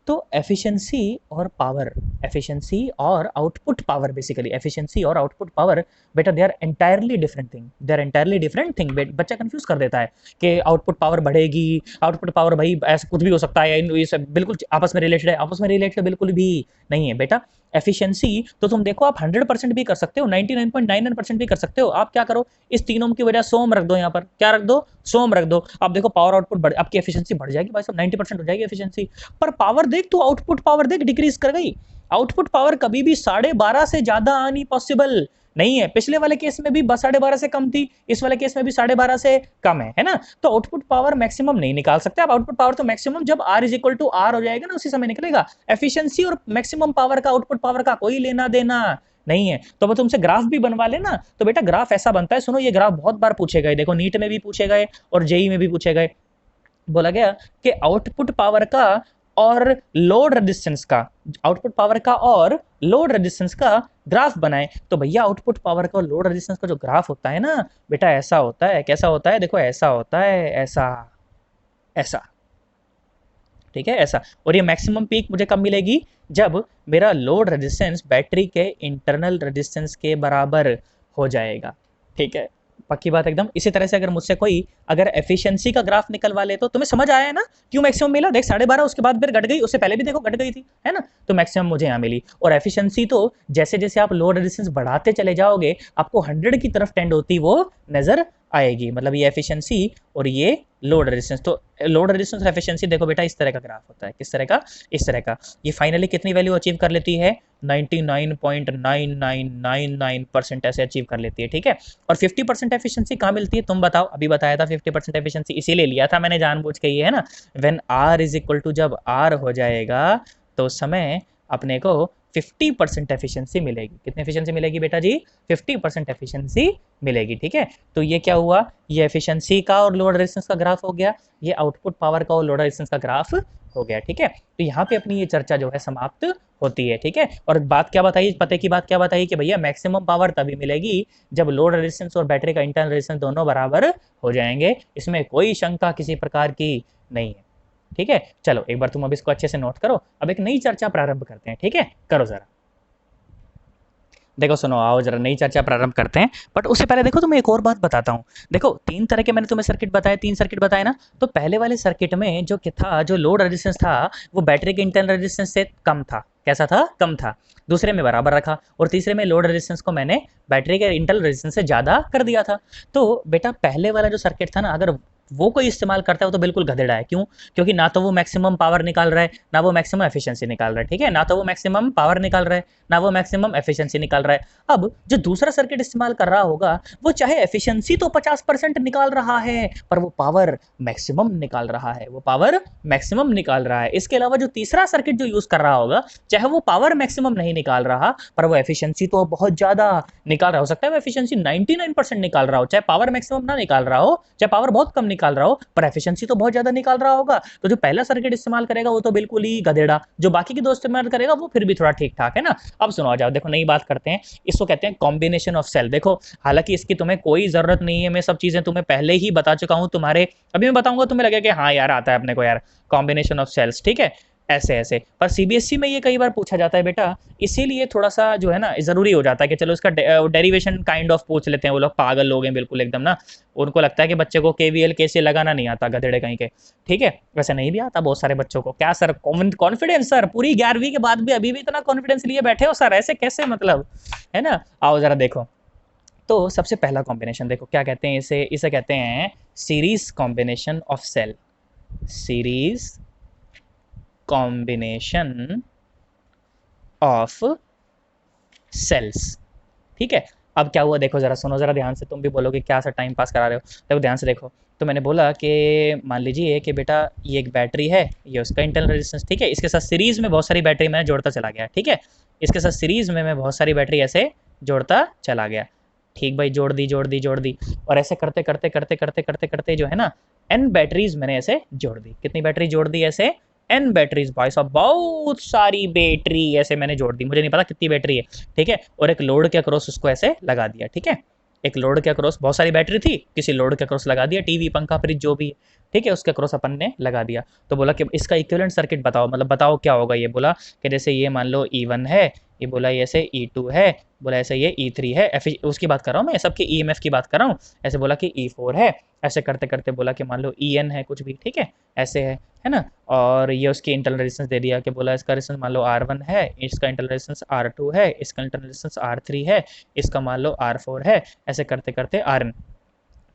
तो एफिशिएंसी और पावर, एफिशिएंसी और आउटपुट पावर, बेसिकली एफिशिएंसी और आउटपुट पावर बेटा they are entirely different thing, they are entirely different thing. बच्चा कंफ्यूज कर देता है कि आउटपुट पावर बढ़ेगी, आउटपुट पावर भाई ऐसा कुछ भी हो सकता है, ये सब बिल्कुल आपस में रिलेटेड है। आपस में रिलेटेड बिल्कुल भी नहीं है बेटा। एफिशिएंसी तो तुम देखो आप 100% भी कर सकते हो, 99.99% भी कर सकते हो। आप क्या करो, इस तीनों की वजह 100 रख दो, यहाँ पर क्या रख दो? 100 रख दो। आप देखो पावर आउटपुट बढ़, आपकी एफिशिएंसी बढ़ जाएगी भाई साहब, 90% हो जाएगी एफिशिएंसी। पर पावर देख तो आउटपुट पावर देख डिक्रीज कर गई। आउटपुट पावर कभी भी 12.5 से ज्यादा आनी पॉसिबल नहीं है। पिछले वाले केस में भी 12.5 से कम थी, इस वाले केस में भी 12.5 से कम है ना। तो आउटपुट पावर मैक्सिमम नहीं निकाल सकते आप। आउटपुट पावर तो मैक्सिमम जब R is equal to R हो जाएगा ना, उसी समय निकलेगा। एफिशिएंसी और मैक्सिमम पावर का, आउटपुट पावर का कोई लेना देना नहीं है। तो वो तुमसे ग्राफ भी बनवा लेना, तो बेटा ग्राफ ऐसा बनता है, सुनो ये ग्राफ बहुत बार पूछे गए, देखो नीट में भी पूछे गए और जेई में भी पूछे गए। बोला गया कि आउटपुट पावर का और लोड रेजिस्टेंस का, आउटपुट पावर का और लोड रेजिस्टेंस का ग्राफ बनाए। तो भैया आउटपुट पावर का और लोड रेजिस्टेंस का जो ग्राफ होता है ना बेटा, ऐसा होता है। कैसा होता है? देखो ऐसा होता है, ऐसा ऐसा, ठीक है, ऐसा। और ये मैक्सिमम पीक मुझे कब मिलेगी? जब मेरा लोड रेजिस्टेंस बैटरी के इंटरनल रेजिस्टेंस के बराबर हो जाएगा। ठीक है, पक्की बात एकदम। इसी तरह से अगर मुझसे कोई अगर एफिशिएंसी का ग्राफ निकलवा ले, तो तुम्हें समझ आया है ना क्यों मैक्सिमम मिला? देख 12.5 उसके बाद फिर घट गई, उससे पहले भी देखो घट गई थी, है ना। तो मैक्सिमम मुझे यहाँ मिली। और एफिशिएंसी तो जैसे जैसे आप लोड रेजिस्टेंस बढ़ाते चले जाओगे, आपको 100 की तरफ टेंड होती वो नजर आएगी। मतलब ये एफिशिएंसी और ये लोड रेजिस्टेंस। तो लोड रेजिस्टेंस और एफिशिएंसी देखो बेटा इस तरह का ग्राफ होता है। किस तरह का? इस तरह का। ये फाइनली कितनी वैल्यू अचीव कर लेती है? 99.9999% ऐसे अचीव कर लेती है। ठीक है, और 50% एफिशिएंसी कहाँ मिलती है? तुम बताओ। अभी बताया था 50% एफिशिएंसी, इसीलिए लिया था मैंने जानबूझ के ये, है ना। When R is equal to, जब आर हो जाएगा तो उस समय अपने को 50% एफिशिएंसी मिलेगी। कितनी एफिशिएंसी मिलेगी बेटा जी? 50% एफिशिएंसी मिलेगी। ठीक है, तो ये क्या हुआ? ये एफिशिएंसी का और लोड रेजिस्टेंस का ग्राफ हो गया, ये आउटपुट पावर का और लोड रेजिस्टेंस का ग्राफ हो गया। ठीक है, तो यहाँ पे अपनी ये चर्चा जो है समाप्त होती है। ठीक है, और बात क्या बताई, पते की बात क्या बताई कि भैया मैक्सिमम पावर तभी मिलेगी जब लोड रेजिस्टेंस और बैटरी का इंटरनल रेजिस्टेंस दोनों बराबर हो जाएंगे। इसमें कोई शंका किसी प्रकार की नहीं है। ठीक है, चलो एक बार तुम अब इसको अच्छे से नोट करो। अब एक नई चर्चा प्रारंभ करते हैं। ठीक है, करो जरा। देखो सुनो, आओ जरा नई चर्चा प्रारंभ करते हैं। बट उससे पहले देखो तुम्हें एक और बात बताता हूँ। देखो 3 तरह के मैंने तुम्हें सर्किट बताए, 3 सर्किट बताए ना। तो पहले वाले सर्किट में जो कि था, जो लोड रेजिस्टेंस था, वो बैटरी के इंटरनल रेजिस्टेंस से कम था। कैसा था? कम था। दूसरे में बराबर रखा, और तीसरे में लोड रेजिस्टेंस को मैंने बैटरी के इंटरनल रेजिस्टेंस से ज़्यादा कर दिया था। तो बेटा पहले वाला जो सर्किट था ना, अगर वो कोई इस्तेमाल करता है वो तो बिल्कुल गधेड़ा है। क्यों? क्योंकि ना तो वो मैक्सिमम पावर निकाल रहा है, ना वो मैक्सिमम एफिशिएंसी निकाल रहा है। ठीक है, ना तो वो मैक्सिमम पावर निकाल रहा है, ना वो मैक्सिमम एफिशिएंसी निकाल रहा है। अब जो दूसरा सर्किट इस्तेमाल कर रहा होगा, वो चाहे एफिशिएंसी तो 50% निकाल रहा है, पर वो पावर मैक्सिमम निकाल रहा है, वो पावर मैक्सिमम निकाल रहा है। इसके अलावा जो तीसरा सर्किट जो यूज कर रहा होगा, चाहे वो पावर मैक्सिमम नहीं निकाल रहा, पर वो एफिशिएंसी तो बहुत ज्यादा निकाल रहा हो। सकता है वो एफिशिएंसी 99% निकाल रहा हो, चाहे पावर मैक्सिमम ना निकाल रहा हो, चाहे पावर बहुत कम निकाल रहा हो, पर एफिशिएंसी तो बहुत ज्यादा निकाल रहा होगा। तो जो पहला सर्किट इस्तेमाल करेगा वो तो बिल्कुल ही गधेड़ा, जो बाकी के दो इस्तेमाल करेगा वो फिर भी थोड़ा ठीक ठाक है ना। अब सुनो, आ जाओ, देखो नई बात करते हैं। इसको कहते हैं कॉम्बिनेशन ऑफ सेल। देखो हालांकि इसकी तुम्हें कोई जरूरत नहीं है, मैं सब चीजें तुम्हें पहले ही बता चुका हूं। तुम्हारे अभी मैं बताऊंगा, तुम्हें लगेगा कि हाँ यार आता है अपने को यार, कॉम्बिनेशन ऑफ सेल्स। ठीक है, ऐसे ऐसे। पर सीबीएसई में ये कई बार पूछा जाता है बेटा, इसीलिए थोड़ा सा जो है ना जरूरी हो जाता है कि चलो इसका डेरिवेशन काइंड ऑफ पूछ लेते हैं। वो लोग पागल लोग हैं बिल्कुल एकदम ना, उनको लगता है कि बच्चे को केवीएल कैसे लगाना नहीं आता, गधेड़े कहीं के। ठीक है, वैसे नहीं भी आता बहुत सारे बच्चों को। क्या सर कॉन्फिडेंस सर, पूरी 11वीं के बाद भी अभी भी इतना कॉन्फिडेंस लिए बैठे हो सर, ऐसे कैसे मतलब, है ना। आओ जरा देखो, तो सबसे पहला कॉम्बिनेशन देखो क्या कहते हैं इसे, इसे कहते हैं series combination of cell. Series combination of cells. ठीक है, अब क्या हुआ देखो जरा, सुनो जरा ध्यान से, तुम भी बोलोगे क्या सर टाइम पास करा रहे हो। देखो ध्यान से देखो, तो मैंने बोला कि मान लीजिए कि बेटा ये एक बैटरी है, ये उसका इंटरनल रेजिस्टेंस। ठीक है, इसके साथ सीरीज में बहुत सारी बैटरी मैंने जोड़ता चला गया। ठीक है, इसके साथ सीरीज में मैं बहुत सारी बैटरी ऐसे जोड़ता चला गया। ठीक भाई, जोड़ दी जोड़ दी जोड़ दी, और ऐसे करते करते करते करते करते करते जो है ना, एन बैटरीज मैंने ऐसे जोड़ दी। कितनी बैटरी जोड़ दी ऐसे? N batteries. भाई साहब बहुत सारी बैटरी ऐसे मैंने जोड़ दी, मुझे नहीं पता कितनी बैटरी है। ठीक है, और एक लोड के अक्रॉस उसको ऐसे लगा दिया। ठीक है, एक लोड के अक्रॉस बहुत सारी बैटरी थी, किसी लोड के अक्रॉस लगा दिया, टीवी पंखा फ्रिज जो भी है। ठीक है, उसके अक्रॉस अपन ने लगा दिया। तो बोला कि इसका इक्विवेलेंट सर्किट बताओ, मतलब बताओ क्या होगा। ये बोला कि जैसे ये मान लो E1 है, ये बोला ये ऐसे E2 है, बोला ऐसे ये E3 है, उसकी बात कर रहा हूँ मैं, सबके EMF की बात कर रहा हूँ। ऐसे बोला कि E4 है, ऐसे करते करते बोला कि मान लो EN है कुछ भी। ठीक है, ऐसे है ना। और ये उसकी इंटरनल रेजिस्टेंस दे दिया कि बोला इसका रेजिस्टेंस मान लो R1 है, इसका इंटरनल रेजिस्टेंस R2 है, इसका इंटरनल रेजिस्टेंस R3 है, इसका मान लो R4 है, ऐसे करते करते Rn।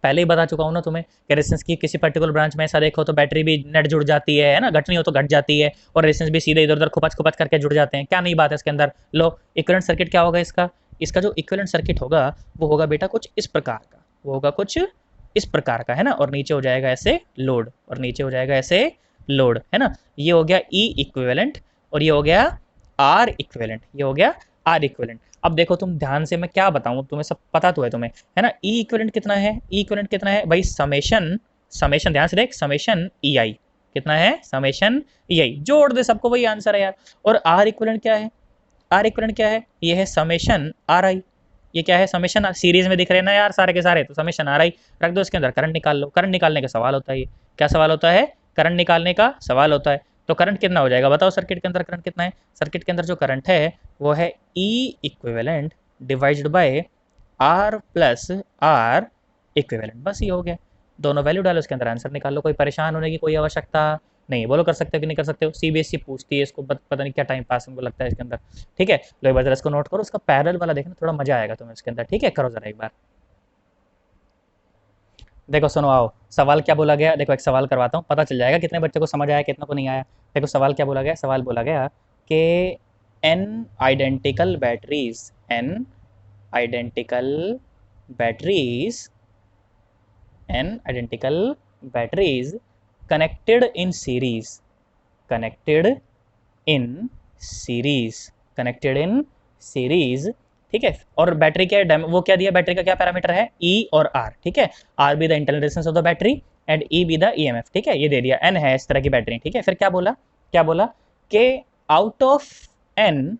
पहले ही बता चुका हूँ ना तुम्हें कि रेजिस्टेंस की किसी पर्टिकुलर ब्रांच में ऐसा देखो तो बैटरी भी नेट जुड़ जाती है ना, घटनी हो तो घट जाती है, और रेजिस्टेंस भी सीधे इधर उधर खुपच खुपच करके जुड़ जाते हैं। क्या नई बात है इसके अंदर। लो, इक्विवेलेंट सर्किट क्या होगा इसका? इसका जो इक्विवेलेंट सर्किट होगा वो होगा बेटा कुछ इस प्रकार का, वो होगा कुछ इस प्रकार का, है ना। और नीचे हो जाएगा ऐसे लोड, और नीचे हो जाएगा ऐसे लोड, है ना। ये हो गया ई इक्विवेलेंट, और ये हो गया आर इक्विवेलेंट, ये हो गया आर इक्विवेलेंट। अब देखो तुम ध्यान से, मैं क्या बताऊं तुम्हें, सब पता तो है तुम्हें, है ना। ई इक्विवेलेंट कितना है? ई इक्विवेलेंट कितना है भाई? समेशन, समेशन ध्यान से देख, समेशन ई आई कितना है? समेशन ई आई, जोड़ दे सबको, वही आंसर है यार। और आर इक्विवेलेंट क्या है? आर इक्विवेलेंट क्या है? ये है समेशन आर आई। ये क्या है? समेशन सीरीज में दिख रहे हैं ना यार सारे के सारे, तो समेशन आर आई रख दो इसके अंदर, करंट निकाल लो। करंट निकालने का सवाल होता है ये। क्या सवाल होता है? करंट निकालने का सवाल होता है। तो करंट कितना हो जाएगा बताओ, सर्किट के अंदर करंट कितना है? सर्किट के अंदर जो करंट है वो है E equivalent divided by R plus R equivalent. बस ये हो गया, दोनों वैल्यू डालो इसके अंदर, आंसर निकाल लो। कोई परेशान होने की कोई आवश्यकता नहीं। बोलो कर सकते हो कि नहीं कर सकते हो? सीबीएसई पूछती है इसको, पता नहीं क्या टाइम पास उनको लगता है इसके अंदर। ठीक है, लो एक बार जरा इसको नोट करो, उसका पैरेलल वाला देखना, थोड़ा मजा आएगा तुम्हें इसके अंदर। ठीक है, करो जरा एक बार। देखो सुनो, आओ सवाल क्या बोला गया, देखो एक सवाल करवाता हूँ, पता चल जाएगा कितने बच्चे को समझ आया कितने को नहीं आया। देखो सवाल क्या बोला गया, सवाल बोला गया कि N identical batteries, N identical batteries, N identical batteries connected in series, connected in series, connected in series. ठीक है, और बैटरी के वो क्या दिया, बैटरी का क्या पैरामीटर है? ई और आर। ठीक है, R be the internal resistance of the battery and E be the EMF. ठीक है, ये दे दिया, एन है इस तरह की बैटरी। ठीक है, फिर क्या बोला, क्या बोला कि out of N,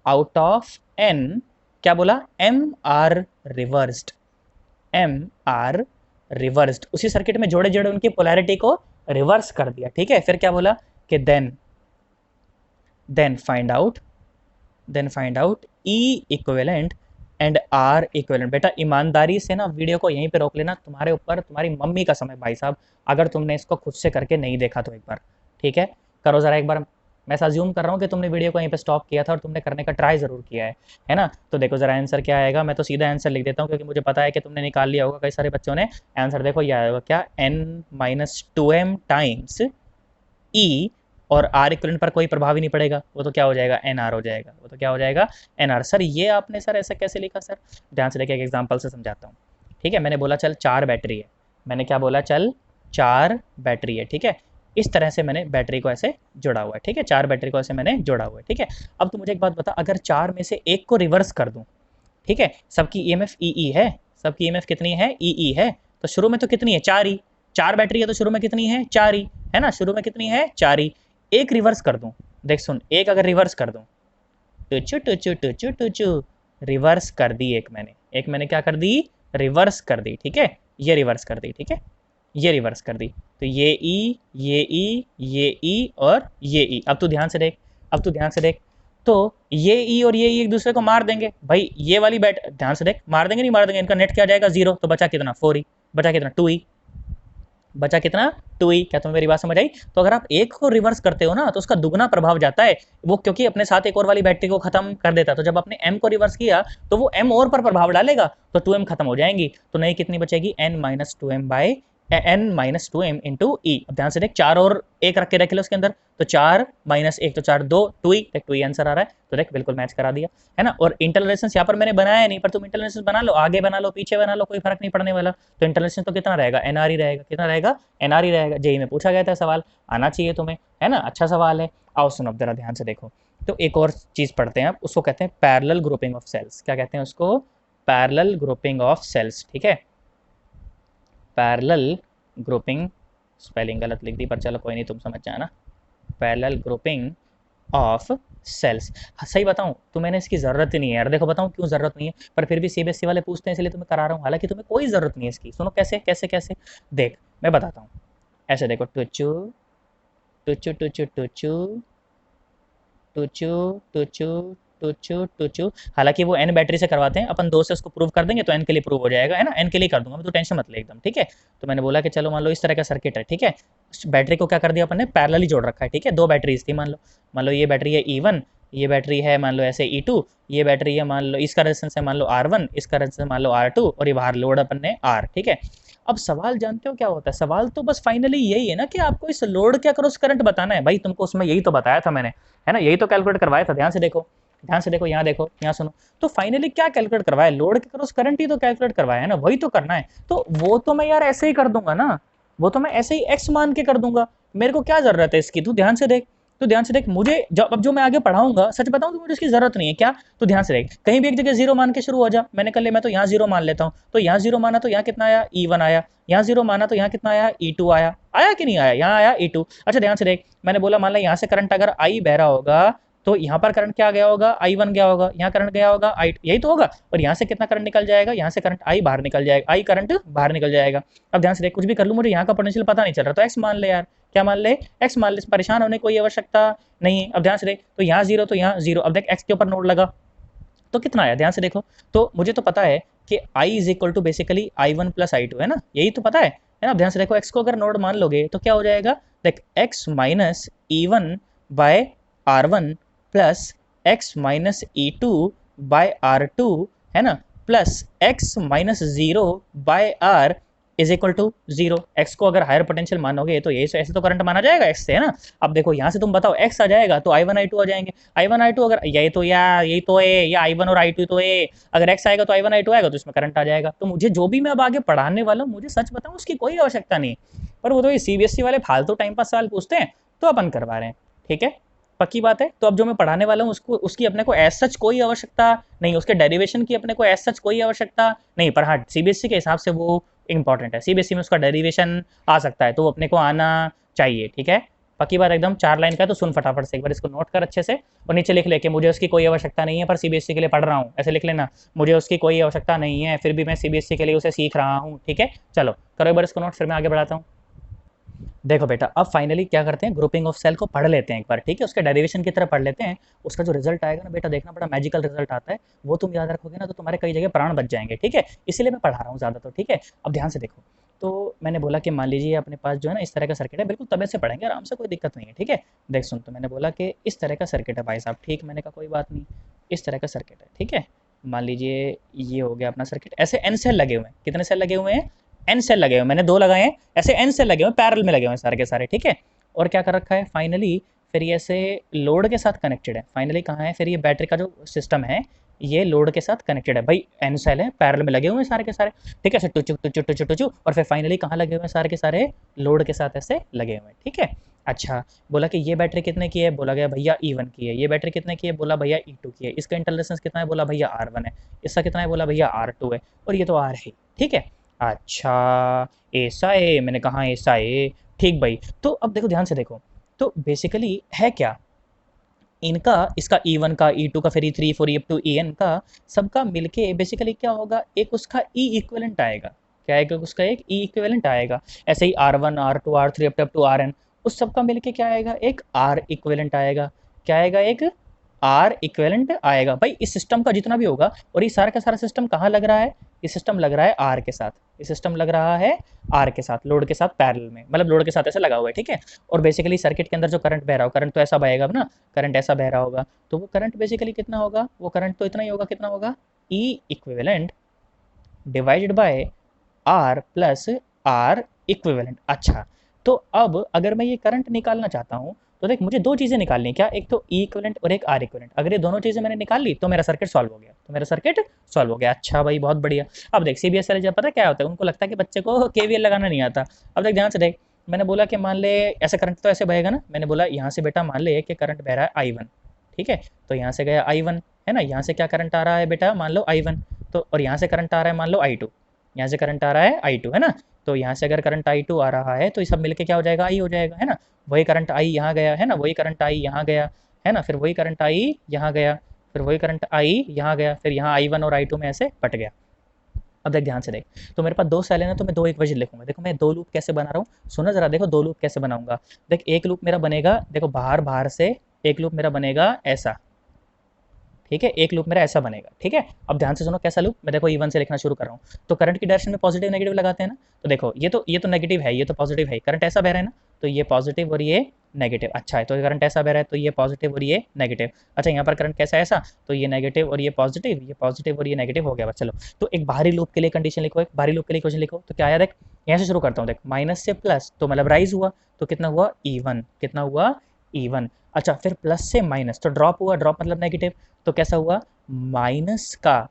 out of N क्या बोला? M are reversed, M are reversed. उसी सर्किट में जोड़े जोड़े उनकी पोलैरिटी को रिवर्स कर दिया। ठीक है, फिर क्या बोला कि then find out, then find out E equivalent and R equivalent. बेटा ईमानदारी से ना वीडियो को यहीं पे रोक लेना, तुम्हारे ऊपर तुम्हारी मम्मी का समय भाई साहब, अगर तुमने इसको खुद से करके नहीं देखा तो एक बार, ठीक है करो ज़रा एक बार। मैं अज्यूम कर रहा हूँ कि तुमने वीडियो को यहीं पे स्टॉप किया था और तुमने करने का ट्राई ज़रूर किया है ना। तो देखो ज़रा आंसर क्या आएगा, मैं तो सीधा आंसर लिख देता हूँ क्योंकि मुझे पता है कि तुमने निकाल लिया होगा, कई सारे बच्चों ने। आंसर देखो ये आएगा क्या, n-2m टाइम्स ई, और आर इक्विवेलेंट पर कोई प्रभाव ही नहीं पड़ेगा, वो तो क्या हो जाएगा एन आर हो जाएगा, वो तो क्या हो जाएगा एन आर। सर ये आपने सर ऐसा कैसे लिखा सर, ध्यान से देखिए एक एग्जांपल से समझाता हूँ। ठीक है मैंने बोला चल 4 बैटरी है, मैंने क्या बोला चल 4 बैटरी है, ठीक है इस तरह से मैंने बैटरी को ऐसे जोड़ा हुआ है, ठीक है 4 बैटरी को ऐसे मैंने जोड़ा हुआ है, ठीक है। अब तू मुझे एक बात बता, अगर 4 में से एक को रिवर्स कर दूं, ठीक है सबकी ईएमएफ ई है, सबकी ईएमएफ कितनी है ई है, तो शुरू में तो कितनी है 4 ही, 4 बैटरी है तो शुरू में कितनी है 4 ही, है ना शुरू में कितनी है 4 ही। एक रिवर्स कर दूं, देख सुन एक अगर रिवर्स कर दूं, टुचू टुचू टुचू टुचू, रिवर्स कर दी एक मैंने क्या कर दी रिवर्स कर दी, ठीक है ये रिवर्स कर दी, ठीक है ये रिवर्स कर दी, तो ये ई ये ई ये ई और ये ई। अब तू ध्यान से देख, अब तू ध्यान से देख, तो ये ई और ये ई एक दूसरे को मार देंगे भाई, ये वाली बैट ध्यान से देख मार देंगे नहीं मार देंगे, इनका नेट क्या जाएगा 0, तो बचा कितना 4 ई, बचा कितना 2 ई, बचा कितना 2 ई। क्या तुम्हें मेरी बात समझ आई। तो अगर आप एक को रिवर्स करते हो ना तो उसका दुगना प्रभाव जाता है वो, क्योंकि अपने साथ एक और वाली बैटरी को खत्म कर देता है, तो जब आपने m को रिवर्स किया तो वो m और पर प्रभाव डालेगा, तो 2m खत्म हो जाएंगी, तो नई कितनी बचेगी n-2m बाई n-2m इंटू ई। अब ध्यान से देख 4 और 1 रख के रख लो उसके अंदर, तो 4 - 1 तो 4 2 2 ई, देख 2 ई आंसर आ रहा है, तो देख बिल्कुल मैच करा दिया है ना। और इंटरनल रेजिस्टेंस यहाँ पर मैंने बनाया नहीं, पर तुम इंटरनल रेजिस्टेंस बना लो, आगे बना लो पीछे बना लो, कोई फर्क नहीं पड़ने वाला। तो इंटरनल रेजिस्टेंस तो कितना रहेगा एनआर ही रहेगा, कितना रहेगा एनआर ही रहेगा। जेई में पूछा गया था सवाल, आना चाहिए तुम्हें, है ना अच्छा सवाल है। आओ सुनो जरा ध्यान से देखो, तो एक और चीज़ पढ़ते हैं आप, उसको कहते हैं पैरेलल ग्रुपिंग ऑफ सेल्स। क्या कहते हैं उसको, पैरेलल ग्रुपिंग ऑफ सेल्स, ठीक है पैरेलल ग्रुपिंग, स्पेलिंग गलत लिख दी पर चलो कोई नहीं तुम समझ जाना, पैरेलल ग्रुपिंग ऑफ सेल्स। हाँ, सही बताऊं तो मैंने इसकी ज़रूरत ही नहीं है यार, देखो बताऊं क्यों ज़रूरत नहीं है, पर फिर भी सीबीएसई वाले पूछते हैं इसलिए तुम्हें करा रहा हूँ, हालांकि तुम्हें कोई ज़रूरत नहीं है इसकी। सुनो कैसे कैसे कैसे, देख मैं बताता हूँ, ऐसे देखो टुचू टुचू टुचू टुचू टुचू टुचू टुचू टुचू, हालांकि वो एन बैटरी से करवाते हैं, अपन 2 से उसको प्रूव कर देंगे तो एन के लिए प्रूव हो जाएगा, है ना एन के लिए कर दूंगा मैं, तो टेंशन मत ले एकदम, ठीक है। तो मैंने बोला कि चलो मान लो इस तरह का सर्किट है, ठीक है बैटरी को क्या कर दिया अपन ने पैरेलली जोड़ रखा है, ठीक है 2 बैटरीज थी, मान लो ये बैटरी है E1, ये बैटरी है मान लो ऐसे E2, ये बैटरी है मान लो इसका रेजिस्टेंस है मान लो R1, इसका रेजिस्टेंस मान लो R2, और ये बाहर लोड अपन ने R, ठीक है। अब सवाल जानते हो क्या होता है, सवाल तो बस फाइनली यही है ना कि आपको इस लोड के अक्रॉस करंट बताना है भाई, तुमको उसमें यही तो बताया था मैंने, है ना यही तो कैलकुलेट करवाया था। ध्यान से देखो ध्यान से देखो, यहाँ देखो यहाँ सुनो, तो फाइनली क्या कैलकुलेट करवाया, लोड के क्रॉस करंट ही तो कैलकुलेट करवाया है ना, वही तो करना है। तो वो तो मैं यार ऐसे ही कर दूंगा ना, वो तो मैं ऐसे ही एक्स मान के कर दूंगा, मेरे को क्या जरूरत है इसकी, तू ध्यान से देख, तो ध्यान से देख मुझे जब अब जो मैं आगे पढ़ाऊंगा सच बताऊं तो मुझे इसकी जरूरत नहीं है क्या, तो ध्यान से देख कहीं भी एक जगह 0 मान के शुरू हो जा, मैंने कर लिया मैं तो यहाँ 0 मान लेता हूँ, तो यहाँ 0 माना तो यहाँ कितना आया E1 आया, यहाँ 0 माना तो यहाँ कितना आया E2 आया, आया कि नहीं आया, यहाँ आया E2। अच्छा ध्यान से देख मैंने बोला मान लो यहाँ से करंट अगर I बह रहा होगा तो यहाँ पर करंट क्या गया होगा I1 गया होगा, यहाँ करंट गया होगा I, यही तो होगा, और यहाँ से कितना करंट निकल जाएगा, यहाँ से करंट I बाहर निकल जाएगा, I करंट बाहर निकल जाएगा। अब ध्यान से देख कुछ भी कर लूँ मुझे यहाँ का पोटेंशियल पता नहीं चल रहा, तो एक्स मान ले यार, क्या मान ले एक्स मान ले, परेशान होने की कोई आवश्यकता नहीं। अब ध्यान से देख तो यहाँ 0 तो यहाँ 0, अब देख एक्स के ऊपर नोड लगा तो कितना आया, ध्यान से देखो, तो मुझे तो पता है कि I is equal to basically I1 plus I2, है ना यही तो पता है ना। ध्यान से देखो एक्स को अगर नोड मान लोगे तो क्या हो जाएगा, देख x minus E1 by R1 plus x minus E2 by R2, है ना, plus x minus 0 by R is equal to 0। X को अगर हायर पोटेंशियल मानोगे तो यही ऐसे तो करंट माना जाएगा एक्स से, है ना। अब देखो यहाँ से तुम बताओ एक्स आ जाएगा तो I1 I2 आ जाएंगे, I1 I2 अगर यही तो यही तो है, या I1 और I2 तो है, अगर एक्स आएगा तो I1 I2 आएगा तो इसमें करंट आ जाएगा। तो मुझे जो भी मैं अब आगे पढ़ाने वाला हूँ मुझे सच बताऊँ उसकी कोई आवश्यकता नहीं, पर वो तो ये सीबीएसई वाले फालतू टाइम पास सवाल पूछते हैं तो अपन करवा रहे हैं, ठीक है पक्की बात है। तो अब जो मैं पढ़ाने वाला हूँ उसको उसकी अपने को एज सच कोई आवश्यकता नहीं, उसके डेरिवेशन की अपने को एज सच कोई आवश्यकता नहीं, पर हाँ सीबीएसई के हिसाब से वो इंपॉर्टेंट है, सीबीएसई में उसका डेरिवेशन आ सकता है तो वो अपने को आना चाहिए, ठीक है पक्की बात एकदम। 4 लाइन का तो सुन फटाफट से एक बार इसको नोट कर अच्छे से, और नीचे लिख ले कि मुझे उसकी कोई आवश्यकता नहीं है पर सीबीएसई के लिए पढ़ रहा हूँ, ऐसे लिख लेना, मुझे उसकी कोई आवश्यकता नहीं है फिर भी मैं सीबीएसई के लिए उसे सीख रहा हूँ, ठीक है। चलो करो एक बार इसको नोट, फिर मैं आगे बढ़ाता हूँ। देखो बेटा, अब फाइनली क्या करते हैं, ग्रुपिंग ऑफ सेल को पढ़ लेते हैं एक बार, ठीक है, उसके डेरिवेशन की तरह पढ़ लेते हैं। उसका जो रिजल्ट आएगा ना बेटा, देखना बड़ा मैजिकल रिजल्ट आता है। वो तुम याद रखोगे ना तो तुम्हारे कई जगह प्राण बच जाएंगे, ठीक है। इसीलिए मैं पढ़ा रहा हूँ ज़्यादा, तो ठीक है। अब ध्यान से देखो, तो मैंने बोला कि मान लीजिए अपने पास जो है ना इस तरह का सर्किट है, बिल्कुल तबीयत से पढ़ेंगे आराम से, कोई दिक्कत नहीं है, ठीक है। देख सुन, तो मैंने बोला कि इस तरह का सर्किट है भाई साहब, ठीक, मैंने कहा कोई बात नहीं, इस तरह का सर्किट है, ठीक है। मान लीजिए ये हो गया अपना सर्किट, ऐसे एन सेल लगे हुए हैं, कितने सेल लगे हुए हैं, एन सेल लगे हुए, मैंने दो लगाए हैं, ऐसे एन सेल लगे हुए हैं, पैरेलल में लगे हुए हैं सारे के सारे, ठीक है। और क्या कर रखा है फाइनली, फिर ये ऐसे लोड के साथ कनेक्टेड है, फाइनली कहाँ है, फिर ये बैटरी का जो सिस्टम है ये लोड के साथ कनेक्टेड है भाई, एन सेल है, पैरेलल में लगे हुए हैं सारे के सारे, ठीक है, ऐसे टुचु टुचु टुचु टुचु, और फिर फाइनली कहाँ लगे हुए हैं सारे के सारे, लोड के साथ ऐसे लगे हुए हैं, ठीक है। अच्छा, बोला कि ये बैटरी कितने की है, बोला गया भैया E1 की है, ये बैटरी कितने की है, बोला भैया E2 की है, इसका इंटर रेजिस्टेंस कितना है, बोला भैया R1 है, इसका कितना है, बोला भैया R2 है, और ये तो R है, ठीक है। अच्छा, ऐसा है, मैंने कहा ऐसा है, ठीक भाई। तो अब देखो ध्यान से देखो, तो बेसिकली है क्या, इनका, इसका E1 का, E2 का, फिर E3 4 E2 EN का, सबका मिलके बेसिकली क्या होगा, एक उसका E इक्विवेलेंट आएगा, क्या आएगा, उसका एक E इक्विवेलेंट आएगा। ऐसे ही R1 R2 R3 up to RN, उस सबका मिलके क्या आएगा, एक R इक्विवेलेंट आएगा, क्या आएगा, एक R इक्विवेलेंट आएगा भाई, इस सिस्टम का जितना भी होगा। और ये सारा का सारा सिस्टम कहाँ लग रहा है, ये सिस्टम लग रहा है R के साथ, ये सिस्टम लग रहा है R के साथ, लोड के साथ पैरेलल में, मतलब लोड के साथ ऐसे लगा हुआ है, ठीक है। और बेसिकली सर्किट के अंदर जो करंट बह रहा हो, करंट तो ऐसा बहेगा ना, करंट ऐसा बह रहा होगा, तो वो करंट बेसिकली कितना होगा, वो करंट तो इतना ही होगा, कितना होगा, E equivalent divided bye R plus R equivalent. अच्छा, तो अब अगर मैं ये करंट निकालना चाहता हूँ, तो देख मुझे दो चीज़ें निकालनी है, क्या, एक तो E इक्विवेलेंट और एक R इक्विवेलेंट। अगर ये दोनों चीज़ें मैंने निकाल ली तो मेरा सर्किट सॉल्व हो गया, तो मेरा सर्किट सॉल्व हो गया। अच्छा भाई, बहुत बढ़िया। अब देख CBSE वाले जब, पता क्या होता है, उनको लगता है कि बच्चे को KVL लगाना नहीं आता। अब देख ध्यान से देख, मैंने बोला कि मान ले ऐसे करंट तो ऐसे बहेगा ना, मैंने बोला यहाँ से बेटा मान ले कि करंट बह रहा है I1, ठीक है। तो यहाँ से गया I1, है ना, यहाँ से क्या करंट आ रहा है बेटा, मान लो I1, तो और यहाँ से करंट आ रहा है मान लो I2, यहाँ से करंट आ रहा है I2, है ना। तो यहाँ से अगर करंट I2 आ रहा है तो ये सब मिलके क्या हो जाएगा, I हो जाएगा, है ना। वही करंट I यहाँ गया, है ना, वही करंट I यहाँ गया, है ना, फिर वही करंट I यहाँ गया, फिर वही करंट I यहाँ गया, फिर यहाँ I1 और I2 में ऐसे बट गया। अब देख ध्यान से देख, तो मेरे पास दो सेल है ना, तो मैं दो इक्वेशन लिखूंगा। देखो मैं दो लूप कैसे बना रहा हूँ, सुनो जरा, देखो दो लूप कैसे बनाऊंगा। देख एक लूप मेरा बनेगा, देखो बाहर बाहर से एक लूप मेरा बनेगा ऐसा, ठीक है, एक लूप मेरा ऐसा बनेगा, ठीक है। अब ध्यान से सुनो कैसा लूप, मैं देखो E1 से लिखना शुरू कर रहा हूँ, तो करंट की डायरेक्शन में पॉजिटिव नेगेटिव लगाते हैं ना, तो देखो ये तो नेगेटिव है, ये तो पॉजिटिव है, करंट ऐसा बह रहा है ना, तो ये पॉजिटिव और ये नेगेटिव। अच्छा है, तो करंट ऐसा बह रहा है तो ये पॉजिटिव और ये नेगेटिव। अच्छा, यहाँ पर करंट कैसा है, ऐसा, तो ये नेगेटिव और ये पॉजिटिव और ये नेगेटिव हो गया। बस चलो, तो एक बाहरी लूप के लिए कंडीशन लिखो, एक बाहरी लूप के लिए इक्वेशन लिखो, तो क्या आया देख, यहाँ से शुरू करता हूँ। देख माइनस से प्लस तो मतलब राइज हुआ, तो कितना हुआ E1, कितना हुआ E1। अच्छा, फिर प्लस से माइनस तो ड्रॉप हुआ, ड्रॉप मतलब नेगेटिव, तो कैसा हुआ, माइनस का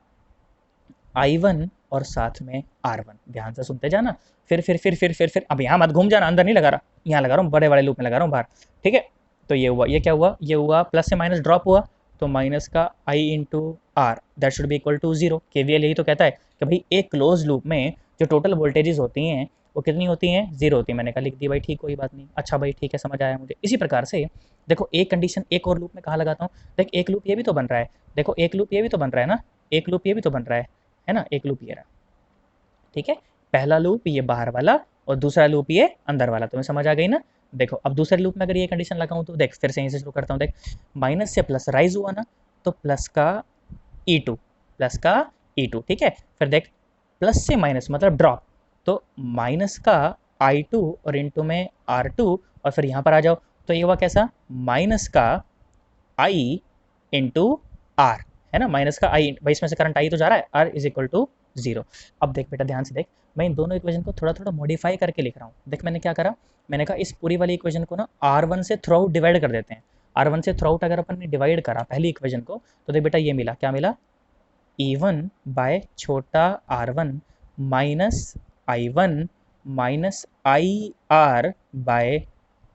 I1 और साथ में R1। ध्यान से सुनते जाना, फिर अब यहाँ मत घूम जाना, अंदर नहीं लगा रहा, यहाँ लगा रहा हूँ, बड़े वाले लूप में लगा रहा हूँ बाहर, ठीक है। तो ये हुआ, ये क्या हुआ, ये हुआ प्लस से माइनस ड्रॉप हुआ, तो माइनस का I into R that should be equal to zero. KVL यही तो कहता है कि भाई एक क्लोज लूप में जो टोटल वोल्टेजेस होती हैं वो कितनी होती हैं, जीरो होती है। मैंने कहा लिख दी भाई, ठीक, कोई बात नहीं। अच्छा भाई ठीक है, समझ आया मुझे। इसी प्रकार से देखो एक कंडीशन एक और लूप में कहाँ लगाता हूँ, देख एक लूप ये भी तो बन रहा है, देखो एक लूप ये भी तो बन रहा है ना, एक लूप ये भी तो बन रहा है ना, एक लूप ये रहा, ठीक है। पहला लूप ये बाहर वाला और दूसरा लूप ये अंदर वाला, तुम्हें समझ आ गई ना। देखो अब दूसरे लूप में अगर ये कंडीशन लगाऊं तो देख, फिर से यहीं से शुरू करता हूँ। देख माइनस से प्लस राइज हुआ ना, तो प्लस का E2, प्लस का E2, ठीक है। फिर देख प्लस से माइनस मतलब ड्रॉप, तो माइनस का I2 और इंटू में R2, और फिर यहाँ पर आ जाओ, तो ये हुआ कैसा, माइनस का I इंटू आर, है ना, माइनस का आई, भाई इसमें से करंट आई तो जा रहा है, R is equal to zero. अब देख बेटा ध्यान से देख, मैं इन दोनों इक्वेशन को थोड़ा थोड़ा मॉडिफाई करके लिख रहा हूँ। देख मैंने क्या करा, मैंने कहा इस पूरी वाली इक्वेशन को ना R1 से थ्रू आउट डिवाइड कर देते हैं। R1 से थ्रू आउट अगर अपन ने डिवाइड करा पहली इक्वेशन को, तो देख बेटा ये मिला, क्या मिला, E1 बाय छोटा R1 minus I1 minus I R by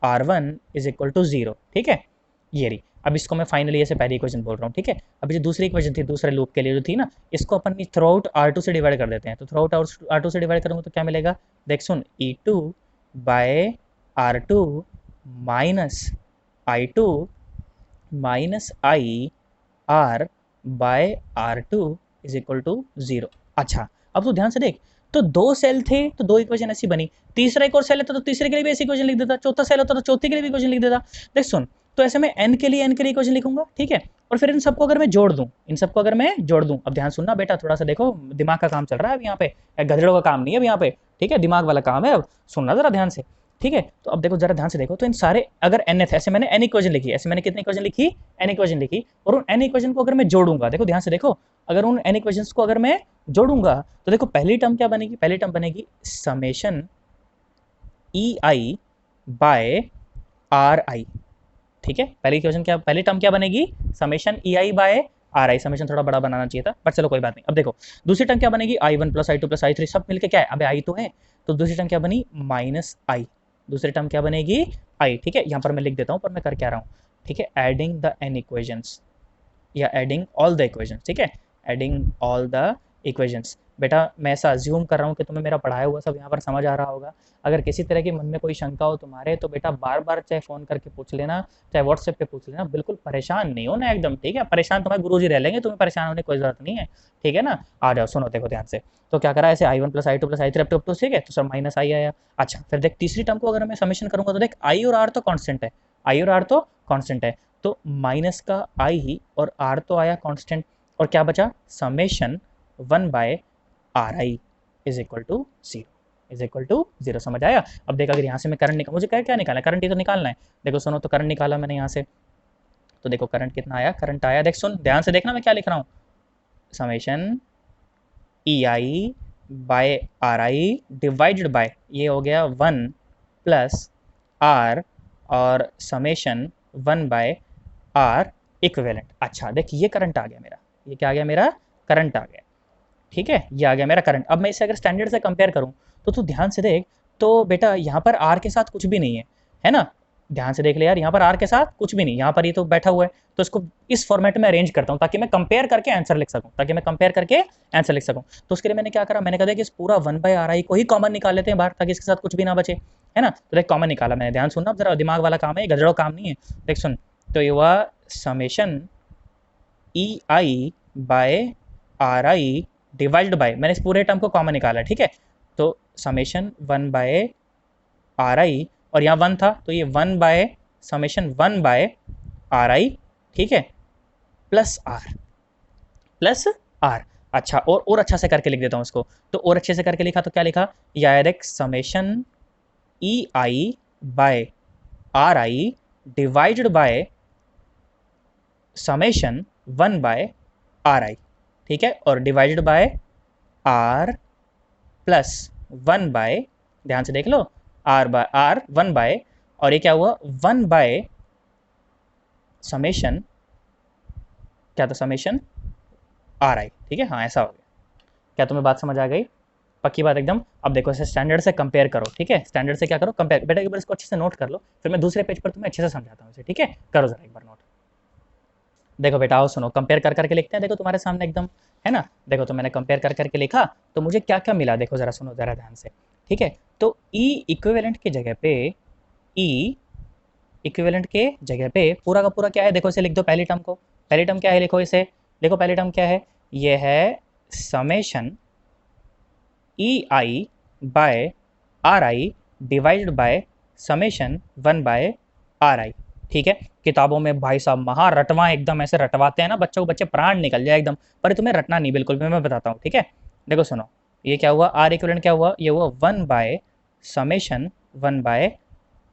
R1 is equal to zero, ठीक है। ये रही, अब इसको मैं फाइनली ऐसे पहली इक्वेशन बोल रहा हूँ, ठीक है। अब जो दूसरी इक्वेशन थी दूसरे लूप के लिए जो थी ना, इसको अपन थ्रू आउट R2 से डिवाइड कर देते हैं। तो थ्रू आउट R2 से डिवाइड करूँगा तो क्या मिलेगा, देख सुन, E2 by R2 minus I2 minus I R by R2 is equal to zero. अच्छा, अब तो ध्यान से देख, तो 2 सेल थे तो 2 इक्वेशन ऐसी बनी, तीसरा एक और सेल है तो तीसरे के लिए भी ऐसी इक्वेशन लिख देता, चौथा सेल होता तो चौथे के लिए भी इक्वेशन लिख देता। देख सुन, तो ऐसे में n के लिए इक्वेशन लिखूंगा, ठीक है, और फिर इन सबको अगर मैं जोड़ दूं, अब ध्यान सुनना बेटा, थोड़ा सा देखो, दिमाग का काम चल रहा है अब यहाँ पे, गधेड़ों का काम नहीं है अब यहाँ पे, ठीक है, दिमाग वाला काम है, अब सुनना जरा ध्यान से, ठीक है। तो अब देखो जरा ध्यान से देखो, तो इन सारे अगर n th, ऐसे मैंने n इक्वेशन लिखी, ऐसे मैंने कितनी इक्वेशन लिखी, n इक्वेशन लिखी, और उन n इक्वेशन को अगर मैं जोड़ूंगा, देखो ध्यान से देखो, अगर उन n इक्वेशंस को अगर मैं जोड़ूंगा तो देखो पहली टर्म क्या बनेगी, पहली टर्म बनेगी summation E I by R I, ठीक है, पहली इक्वेशन क्या, पहली टर्म क्या बनेगी, summation E I by R I, summation थोड़ा बड़ा बनाना चाहिए था पर चलो कोई बात नहीं। अब देखो दूसरी टर्म क्या बनेगी, आई one plus I two plus I three, सब मिलके क्या है, अबे आई तो है, तो दूसरी टर्म क्या बनी, माइनस आई, दूसरी टर्म क्या बनेगी, आई, ठीक है, यहाँ पर मैं लिख देता हूँ पर मैं कर क्या रहा हूँ, ठीक है, एडिंग द एन इक्वेशंस या एडिंग ऑल द इक्वेशंस, ठीक है, एडिंग ऑल द इक्वेशंस। बेटा मैं ऐसा अज्यूम कर रहा हूँ कि तुम्हें मेरा पढ़ाया हुआ सब यहाँ पर समझ आ रहा होगा, अगर किसी तरह के मन में कोई शंका हो तुम्हारे तो बेटा बार बार चाहे फ़ोन करके पूछ लेना, चाहे व्हाट्सएप पे पूछ लेना, बिल्कुल परेशान नहीं हो ना एकदम, ठीक है, परेशान तुम्हारे गुरुजी रह लेंगे, तुम्हें परेशान होने की कोई ज़रूरत नहीं है, ठीक है ना। आ जाओ सुनो देखो ध्यान से, तो क्या करा, ऐसे I one plus I two plus I three up to, ठीक है, तो सब माइनस आई आया। अच्छा फिर देख तीसरी टर्म को अगर मैं समेशन करूंगा तो देख आई और आर तो कांस्टेंट है, आई और आर तो कांस्टेंट है, तो माइनस का आई ही और आर तो आया कांस्टेंट, और क्या बचा, summation 1 by R I is equal to 0, is equal to 0, समझ आया। अब देख अगर यहाँ से मैं करंट निकाल, मुझे क्या क्या निकालना है, करंट ही तो निकालना है, देखो सुनो, तो करंट निकाला मैंने यहाँ से, तो देखो करंट कितना आया, करंट आया, देख सुन ध्यान से देखना मैं क्या लिख रहा हूँ, summation E I by R I divided by, ये हो गया 1 प्लस आर और समेशन 1 बाय आर इक्विवेलेंट। अच्छा देख ये करंट आ गया मेरा, ये क्या आ गया मेरा, करंट आ गया, ठीक है, ये आ गया मेरा करंट। अब मैं इसे अगर स्टैंडर्ड से कंपेयर करूं तो तू ध्यान से देख, तो बेटा यहाँ पर आर के साथ कुछ भी नहीं है ना, ध्यान से देख ले यार, यहाँ पर आर के साथ कुछ भी नहीं, यहाँ पर ये तो बैठा हुआ है, तो इसको इस फॉर्मेट में अरेंज करता हूँ ताकि मैं कंपेयर करके आंसर लिख सकूँ, तो उसके लिए मैंने क्या करा, मैंने कहा कि इस पूरा 1 बाय आर आई को ही कॉमन निकाल लेते हैं बाहर, ताकि इसके साथ कुछ भी ना बचे, है ना। तो देख कॉमन निकाला मैंने, ध्यान सुनना, जरा दिमाग वाला काम है, गजड़ो काम नहीं है, देख सुन, तो ये हुआ summation E I by R I divide by, मैंने इस पूरे टर्म को कॉमन निकाला, ठीक है, तो समेशन 1 बाय आर आई, और यहाँ 1 था तो ये 1 by summation 1 by R I, ठीक है, प्लस आर। अच्छा और अच्छा से करके लिख देता हूँ इसको, तो और अच्छे से करके लिखा तो क्या लिखा, यह एक summation E I by R I divided by summation 1 by R I, ठीक है, और divided by R plus 1 by, ध्यान से देख लो, आर 1 बाय, और ये क्या हुआ 1 बाय समेशन, क्या था, समेशन आर आई, ठीक है, हाँ ऐसा हो गया। क्या तुम्हें बात समझ आ गई, पक्की बात एकदम। अब देखो इसे स्टैंडर्ड से कंपेयर करो, ठीक है, स्टैंडर्ड से क्या करो, कंपेयर, बेटा एक बार इसको अच्छे से नोट कर लो, फिर मैं दूसरे पेज पर तुम्हें अच्छे से समझाता हूँ इसे, ठीक है, करो जरा एक बार नोट। देखो बेटा आओ सुनो, कंपेयर कर करके लिखते हैं, देखो तुम्हारे सामने एकदम है ना, देखो तो मैंने कंपेयर कर करके लिखा, तो मुझे क्या क्या मिला, देखो जरा सुनो जरा ध्यान से, ठीक है, तो ई इक्विवेलेंट की जगह पे, ई इक्विवेलेंट के जगह पे पूरा का पूरा क्या है, देखो इसे लिख दो, पहली टर्म को, पहली टर्म क्या है लिखो इसे, देखो पहली टर्म क्या है, ये है summation E I by R I divided by summation 1 by R I, ठीक है। किताबों में भाई साहब महा रटवा एकदम ऐसे रटवाते हैं ना बच्चों को, बच्चे प्राण निकल जाए एकदम, पर तुम्हें रटना नहीं बिल्कुल भी, मैं बताता हूँ, ठीक है। देखो सुनो, ये क्या हुआ, आर इक्विवेलेंट क्या हुआ, ये हुआ 1 by summation 1 by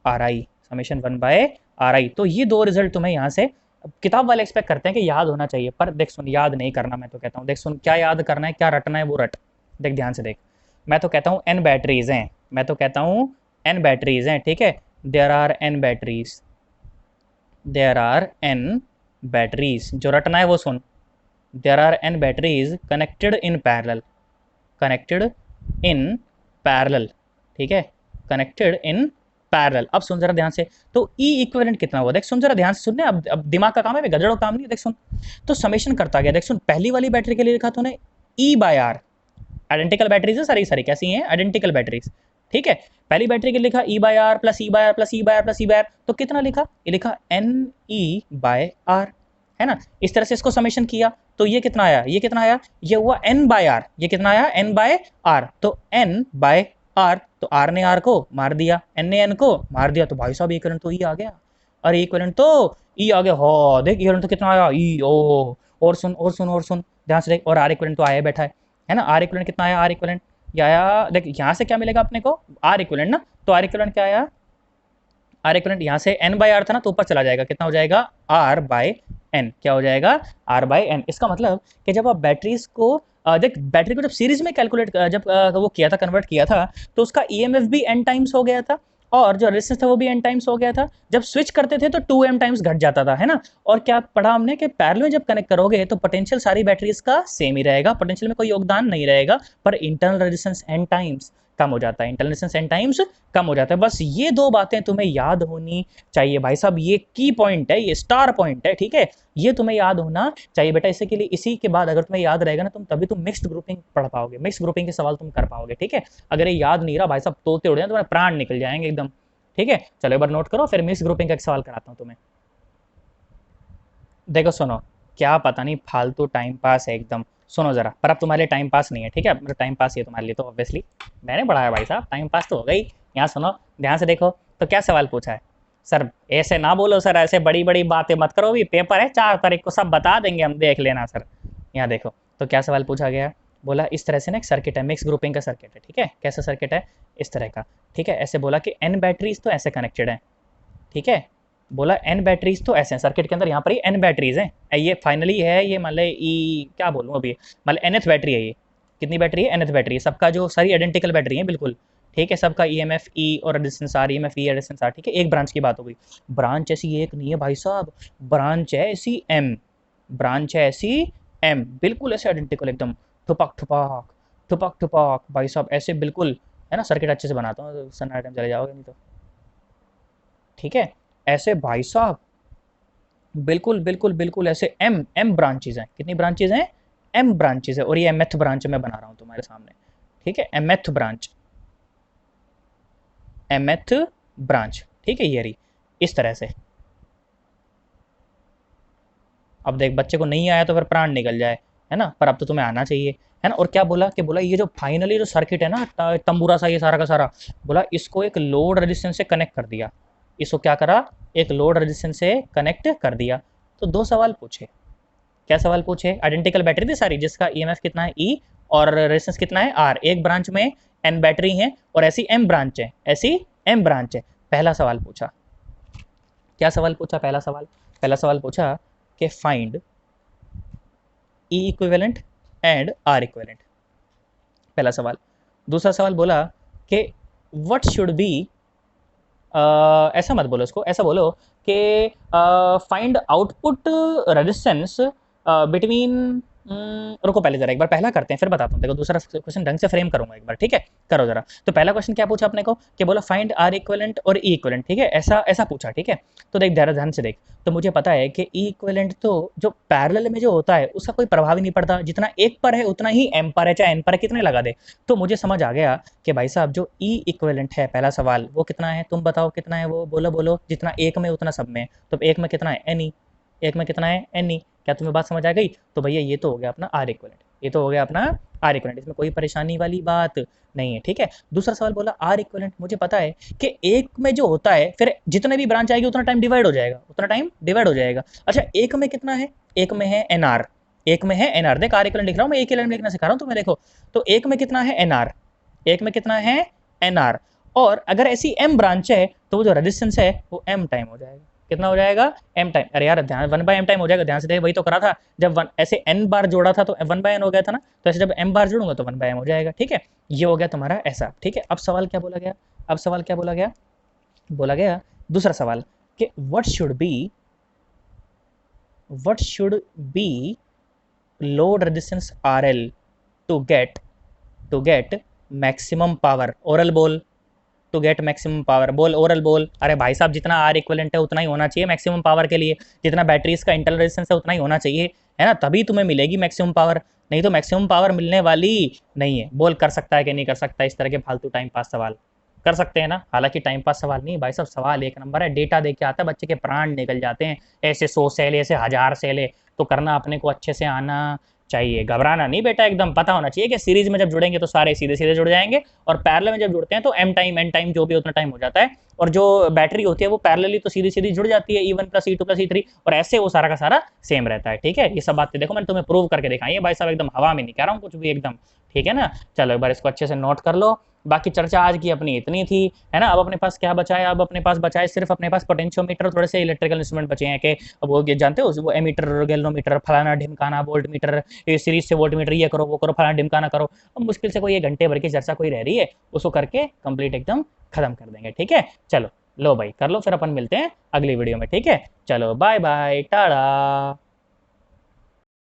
R I, summation 1 by R I. तो ये दो रिजल्ट तुम्हें यहाँ से, किताब वाले एक्सपेक्ट करते हैं कि याद होना चाहिए, पर देख सुन याद नहीं करना, मैं तो कहता हूँ देख सुन, क्या याद करना है, क्या रटना है वो रट, देख ध्यान से देख, मैं तो कहता हूँ एन बैटरीज हैं, मैं तो कहता हूँ एन बैटरीज हैं, ठीक है, there are n batteries, there are n batteries, जो रटना है वो सुन, there are n batteries connected in parallel, connected in parallel, ठीक है, कनेक्टेड इन पैरेलल। अब सुन जरा ध्यान से, तो ई इक्विवेलेंट कितना हुआ, देख सुन जरा ध्यान से सुनने, अब दिमाग का काम है, गजड़ों काम नहीं है, देख सुन, तो समेशन करता गया, देख सुन, पहली वाली बैटरी के लिए लिखा तूने E by R, identical batteries है सारी सारी, कैसी हैं आइडेंटिकल बैटरीज, ठीक है, पहली बैटरी के लिखा E by R plus E by R plus E by R plus E by R, तो कितना लिखा, ये लिखा एन ई बाय आर, है ना, इस तरह से इसको समेशन किया, तो ये कितना आया, ये कितना आया, ये हुआ n बाय आर, ये कितना आया n बाय आर, तो n बाय आर, तो r ने r को मार दिया, n ने n को मार दिया, तो भाई साहब इक्विवेलेंट तो e आ गया, अरे इक्विवेलेंट तो e आ गया, हो देख इक्विवेलेंट तो कितना आया e, ओ और सुन और सुन और सुन ध्यान से देख, और r इक्विवेलेंट तो आया बैठा है ना, r इक्विवेलेंट कितना आया, r इक्विवेलेंट ये आया, देख यहाँ से क्या मिलेगा अपने को, r इक्विवेलेंट ना, तो r इक्विवेलेंट क्या आया, आर इक्विवेलेंट यहाँ से n बाय आर था ना, तो ऊपर चला जाएगा, कितना हो जाएगा r बाय n, क्या हो जाएगा r बाय n। इसका मतलब कि जब आप बैटरीज को देख बैटरी को जब सीरीज में कैलकुलेट जब वो किया था, कन्वर्ट किया था, तो उसका ईएमएफ भी n टाइम्स हो गया था और जो रेजिस्टेंस था वो भी n टाइम्स हो गया था। जब स्विच करते थे तो 2m टाइम्स घट जाता था, है ना। और क्या पढ़ा हमने कि पैरेलल में जब कनेक्ट करोगे तो पोटेंशियल सारी बैटरीज का सेम ही रहेगा, पोटेंशियल में कोई योगदान नहीं रहेगा, पर इंटरनल रेजिस्टेंस n टाइम्स कम हो जाता है, इंटरनल रेजिस्टेंस n टाइम्स कम हो जाता है। बस ये दो बातें तुम्हें याद होनी चाहिए भाई साहब, ये की पॉइंट है, ये स्टार पॉइंट है, ठीक है, ये तुम्हें याद होना चाहिए बेटा। इसी के लिए, इसी के बाद अगर तुम्हें याद रहेगा ना, तुम तभी तुम मिक्स्ड ग्रुपिंग पढ़ पाओगे, मिक्स्ड ग्रुपिंग के सवाल तुम कर पाओगे, ठीक है। अगर ये याद नहीं रहा भाई साहब, तोते उड़ जाए, तुम्हारे प्राण निकल जाएंगे एकदम, ठीक है। चलो एक बार नोट करो, फिर मिक्स्ड ग्रुपिंग का एक सवाल कराता हूँ तुम्हें। देखो सुनो, क्या पता नहीं फालतू टाइम पास है एकदम, सुनो जरा, पर अब तुम्हारे लिए टाइम पास नहीं है, ठीक है, मेरा टाइम पास ही है तुम्हारे लिए, तो ऑब्वियसली मैंने पढ़ाया भाई साहब, टाइम पास तो हो गई। यहाँ सुनो ध्यान से देखो, तो क्या सवाल पूछा है। सर ऐसे ना बोलो सर, ऐसे बड़ी बड़ी बातें मत करो, भी पेपर है 4 तारीख को, सब बता देंगे हम, देख लेना सर। यहाँ देखो तो क्या सवाल पूछा गया, बोला इस तरह से ना एक सर्किट है, मिक्स ग्रुपिंग का सर्किट है, ठीक है, कैसा सर्किट है, इस तरह का, ठीक है। ऐसे बोला कि n बैटरीज तो ऐसे कनेक्टेड है, ठीक है, बोला n बैटरीज तो ऐसे हैं सर्किट के अंदर, यहाँ पर ही n बैटरीज हैं, ये फाइनली है, ये मान ले ई क्या बोलूँ अभी, मान ले nth बैटरी है, ये कितनी बैटरी है, nth बैटरी है, सबका जो सारी आइडेंटिकल बैटरी है बिल्कुल, ठीक है, सबका ईएमएफ ई और रेजिस्टेंस आर, ईएमएफ ई रेजिस्टेंस आर, ठीक है। एक ब्रांच की बात हो गई, ब्रांच ऐसी एक नहीं है भाई साहब, ब्रांच है ऐसी एम, ब्रांच है ऐसी एम, बिल्कुल ऐसे आइडेंटिकल एकदम, ठुपक ठुपक ठुपक ठुपक भाई साहब, ऐसे बिल्कुल, है ना। सर्किट अच्छे से बनाता हूँ, सन आइटम चले जाओगे नहीं तो, ठीक है, ऐसे भाई साहब बिल्कुल बिल्कुल बिल्कुल ऐसे एम एम ब्रांचेज हैं, कितनी ब्रांचेज हैं, एम ब्रांचेज है, और ये एमएथ ब्रांच मैं बना रहा हूँ तुम्हारे सामने, ठीक है, एमएथ ब्रांच, एमएथ ब्रांच, ठीक है, ये रही इस तरह से। अब देख बच्चे को नहीं आया तो फिर प्राण निकल जाए, है ना, पर अब तो तुम्हें आना चाहिए, है ना। और क्या बोला कि बोला ये जो फाइनली जो सर्किट है ना, तंबूरा सा ये सारा का सारा, बोला इसको एक लोड रेजिस्टेंस से कनेक्ट कर दिया, इसको क्या करा, एक लोड रेजिस्टेंस से कनेक्ट कर दिया। तो दो सवाल पूछे, क्या सवाल पूछे, आइडेंटिकल बैटरी थी सारी, जिसका ईएमएफ कितना है ई और रेजिस्टेंस कितना है आर, एक ब्रांच में एन बैटरी है और ऐसी एम ब्रांच है, ऐसी एम ब्रांच है। पहला सवाल पूछा, क्या सवाल पूछा, पहला सवाल पूछा कि find E equivalent and R equivalent, पहला सवाल। दूसरा सवाल बोला कि व्हाट शुड बी, ऐसा मत बोलो इसको, ऐसा बोलो कि फाइंड आउटपुट रेजिस्टेंस बिटवीन, रुको पहले जरा एक बार पहला करते हैं फिर बताता हूँ, देखो दूसरा क्वेश्चन ढंग से फ्रेम करूंगा एक बार, ठीक है, करो जरा। तो पहला क्वेश्चन क्या पूछा अपने को, कि बोला फाइंड आर इक्विवेलेंट और ई इक्विवेलेंट, ठीक है, ऐसा ऐसा पूछा, ठीक है। तो देख ध्यान से देख, तो मुझे पता है कि ई इक्विवेलेंट तो जो पैरेलल में जो होता है उसका कोई प्रभाव ही नहीं पड़ता, जितना एक पर है उतना ही एम पर है, चाहे एन पर है, कितने लगा दे। तो मुझे समझ आ गया कि भाई साहब जो ई इक्विवेलेंट है, पहला सवाल वो कितना है, तुम बताओ कितना है वो, बोलो बोलो, जितना एक में उतना सब में, तो एक में कितना है एन ई, एक में कितना है एन ई, क्या तुम्हें बात समझ आ गई। तो भैया ये तो हो गया अपना आर इक्विवेलेंट, ये तो हो गया अपना आर इक्विवेलेंट, इसमें कोई परेशानी वाली बात नहीं है, ठीक है। दूसरा सवाल बोला आर इक्विवेलेंट, मुझे पता है कि एक में जो होता है फिर जितने भी ब्रांच आएगी उतना टाइम डिवाइड हो जाएगा, उतना टाइम डिवाइड हो जाएगा। अच्छा एक में कितना है, एक में है एन आर, एक में है एन आर, देख आर इक्विवेलेंट लिख रहा हूँ मैं, एक ही लाइन में लिखना सिखा रहा हूँ तुम्हें, देखो तो एक में कितना है एन आर, एक में कितना है एन आर, और अगर ऐसी एम ब्रांच है तो वो जो रेजिस्टेंस है वो एम टाइम हो जाएगा, कितना हो जाएगा एम टाइम, अरे यार ध्यान 1/m टाइम हो जाएगा, ध्यान से देख, वही तो करा था जब वन ऐसे n बार जोड़ा था तो 1/n हो गया था ना, तो ऐसे जब m बार जोड़ूंगा तो 1/m हो जाएगा, ठीक है। ये हो गया तुम्हारा ऐसा, ठीक है। अब सवाल क्या बोला गया, अब सवाल क्या बोला गया, बोला गया दूसरा सवाल कि what should be load resistance RL to get maximum power, oral बोल, टू गेट मैक्सिमम पावर, बोल ओरल बोल, अरे भाई साहब जितना आर इक्विवेलेंट है उतना ही होना चाहिए मैक्सिमम पावर के लिए, जितना बैटरीज का इंटरनल रेजिस्टेंस है उतना ही होना चाहिए, है ना, तभी तुम्हें मिलेगी मैक्सिमम पावर, नहीं तो मैक्सिमम पावर मिलने वाली नहीं है। बोल कर सकता है कि नहीं कर सकता, इस तरह के फालतू टाइम पास सवाल कर सकते हैं ना, हालांकि टाइम पास सवाल नहीं भाई साहब, सवाल एक नंबर है, डेटा देके आता है, बच्चे के प्राण निकल जाते हैं, ऐसे 100 सेल ऐसे 1000 सेल है, तो करना अपने को अच्छे से आना चाहिए, घबराना नहीं बेटा, एकदम पता होना चाहिए कि सीरीज में जब जुड़ेंगे तो सारे सीधे सीधे जुड़ जाएंगे, और पैरेलल में जब जुड़ते हैं तो एम टाइम एन टाइम जो भी उतना टाइम हो जाता है, और जो बैटरी होती है वो पैरेलली तो सीधी सीधी जुड़ जाती है, E1 plus E2 plus E3, और ऐसे वो सारा का सारा सेम रहता है। ठीक है, ये सब बातें देखो मैंने तुम्हें प्रूव करके दिखाई है भाई साहब, एकदम हवा में नहीं कह रहा हूँ कुछ भी, एकदम ठीक है ना। चलो एक बार इसको अच्छे से नोट कर लो। बाकी चर्चा आज की अपनी इतनी थी, है ना। अब अपने पास क्या बचा है, अब अपने पास बचा है सिर्फ अपने पास पोटेंशियोमीटर, थोड़े से इलेक्ट्रिकल इंस्ट्रूमेंट बचे हैं कि अब वो जानते हो वो एमीटर, गैल्वेनोमीटर, फलाना ढिमकाना, वोल्ट मीटर, ये सीरीज से वोल्ट मीटर, ये करो वो करो, फलाना ढिमकाना करो। अब मुश्किल से कोई 1 घंटे भर की चर्चा कोई रह रही है, उसको करके कंप्लीट एकदम खत्म कर देंगे। ठीक है, चलो लो भाई कर लो, फिर अपन मिलते हैं अगली वीडियो में। ठीक है, चलो बाय बाय टाटा।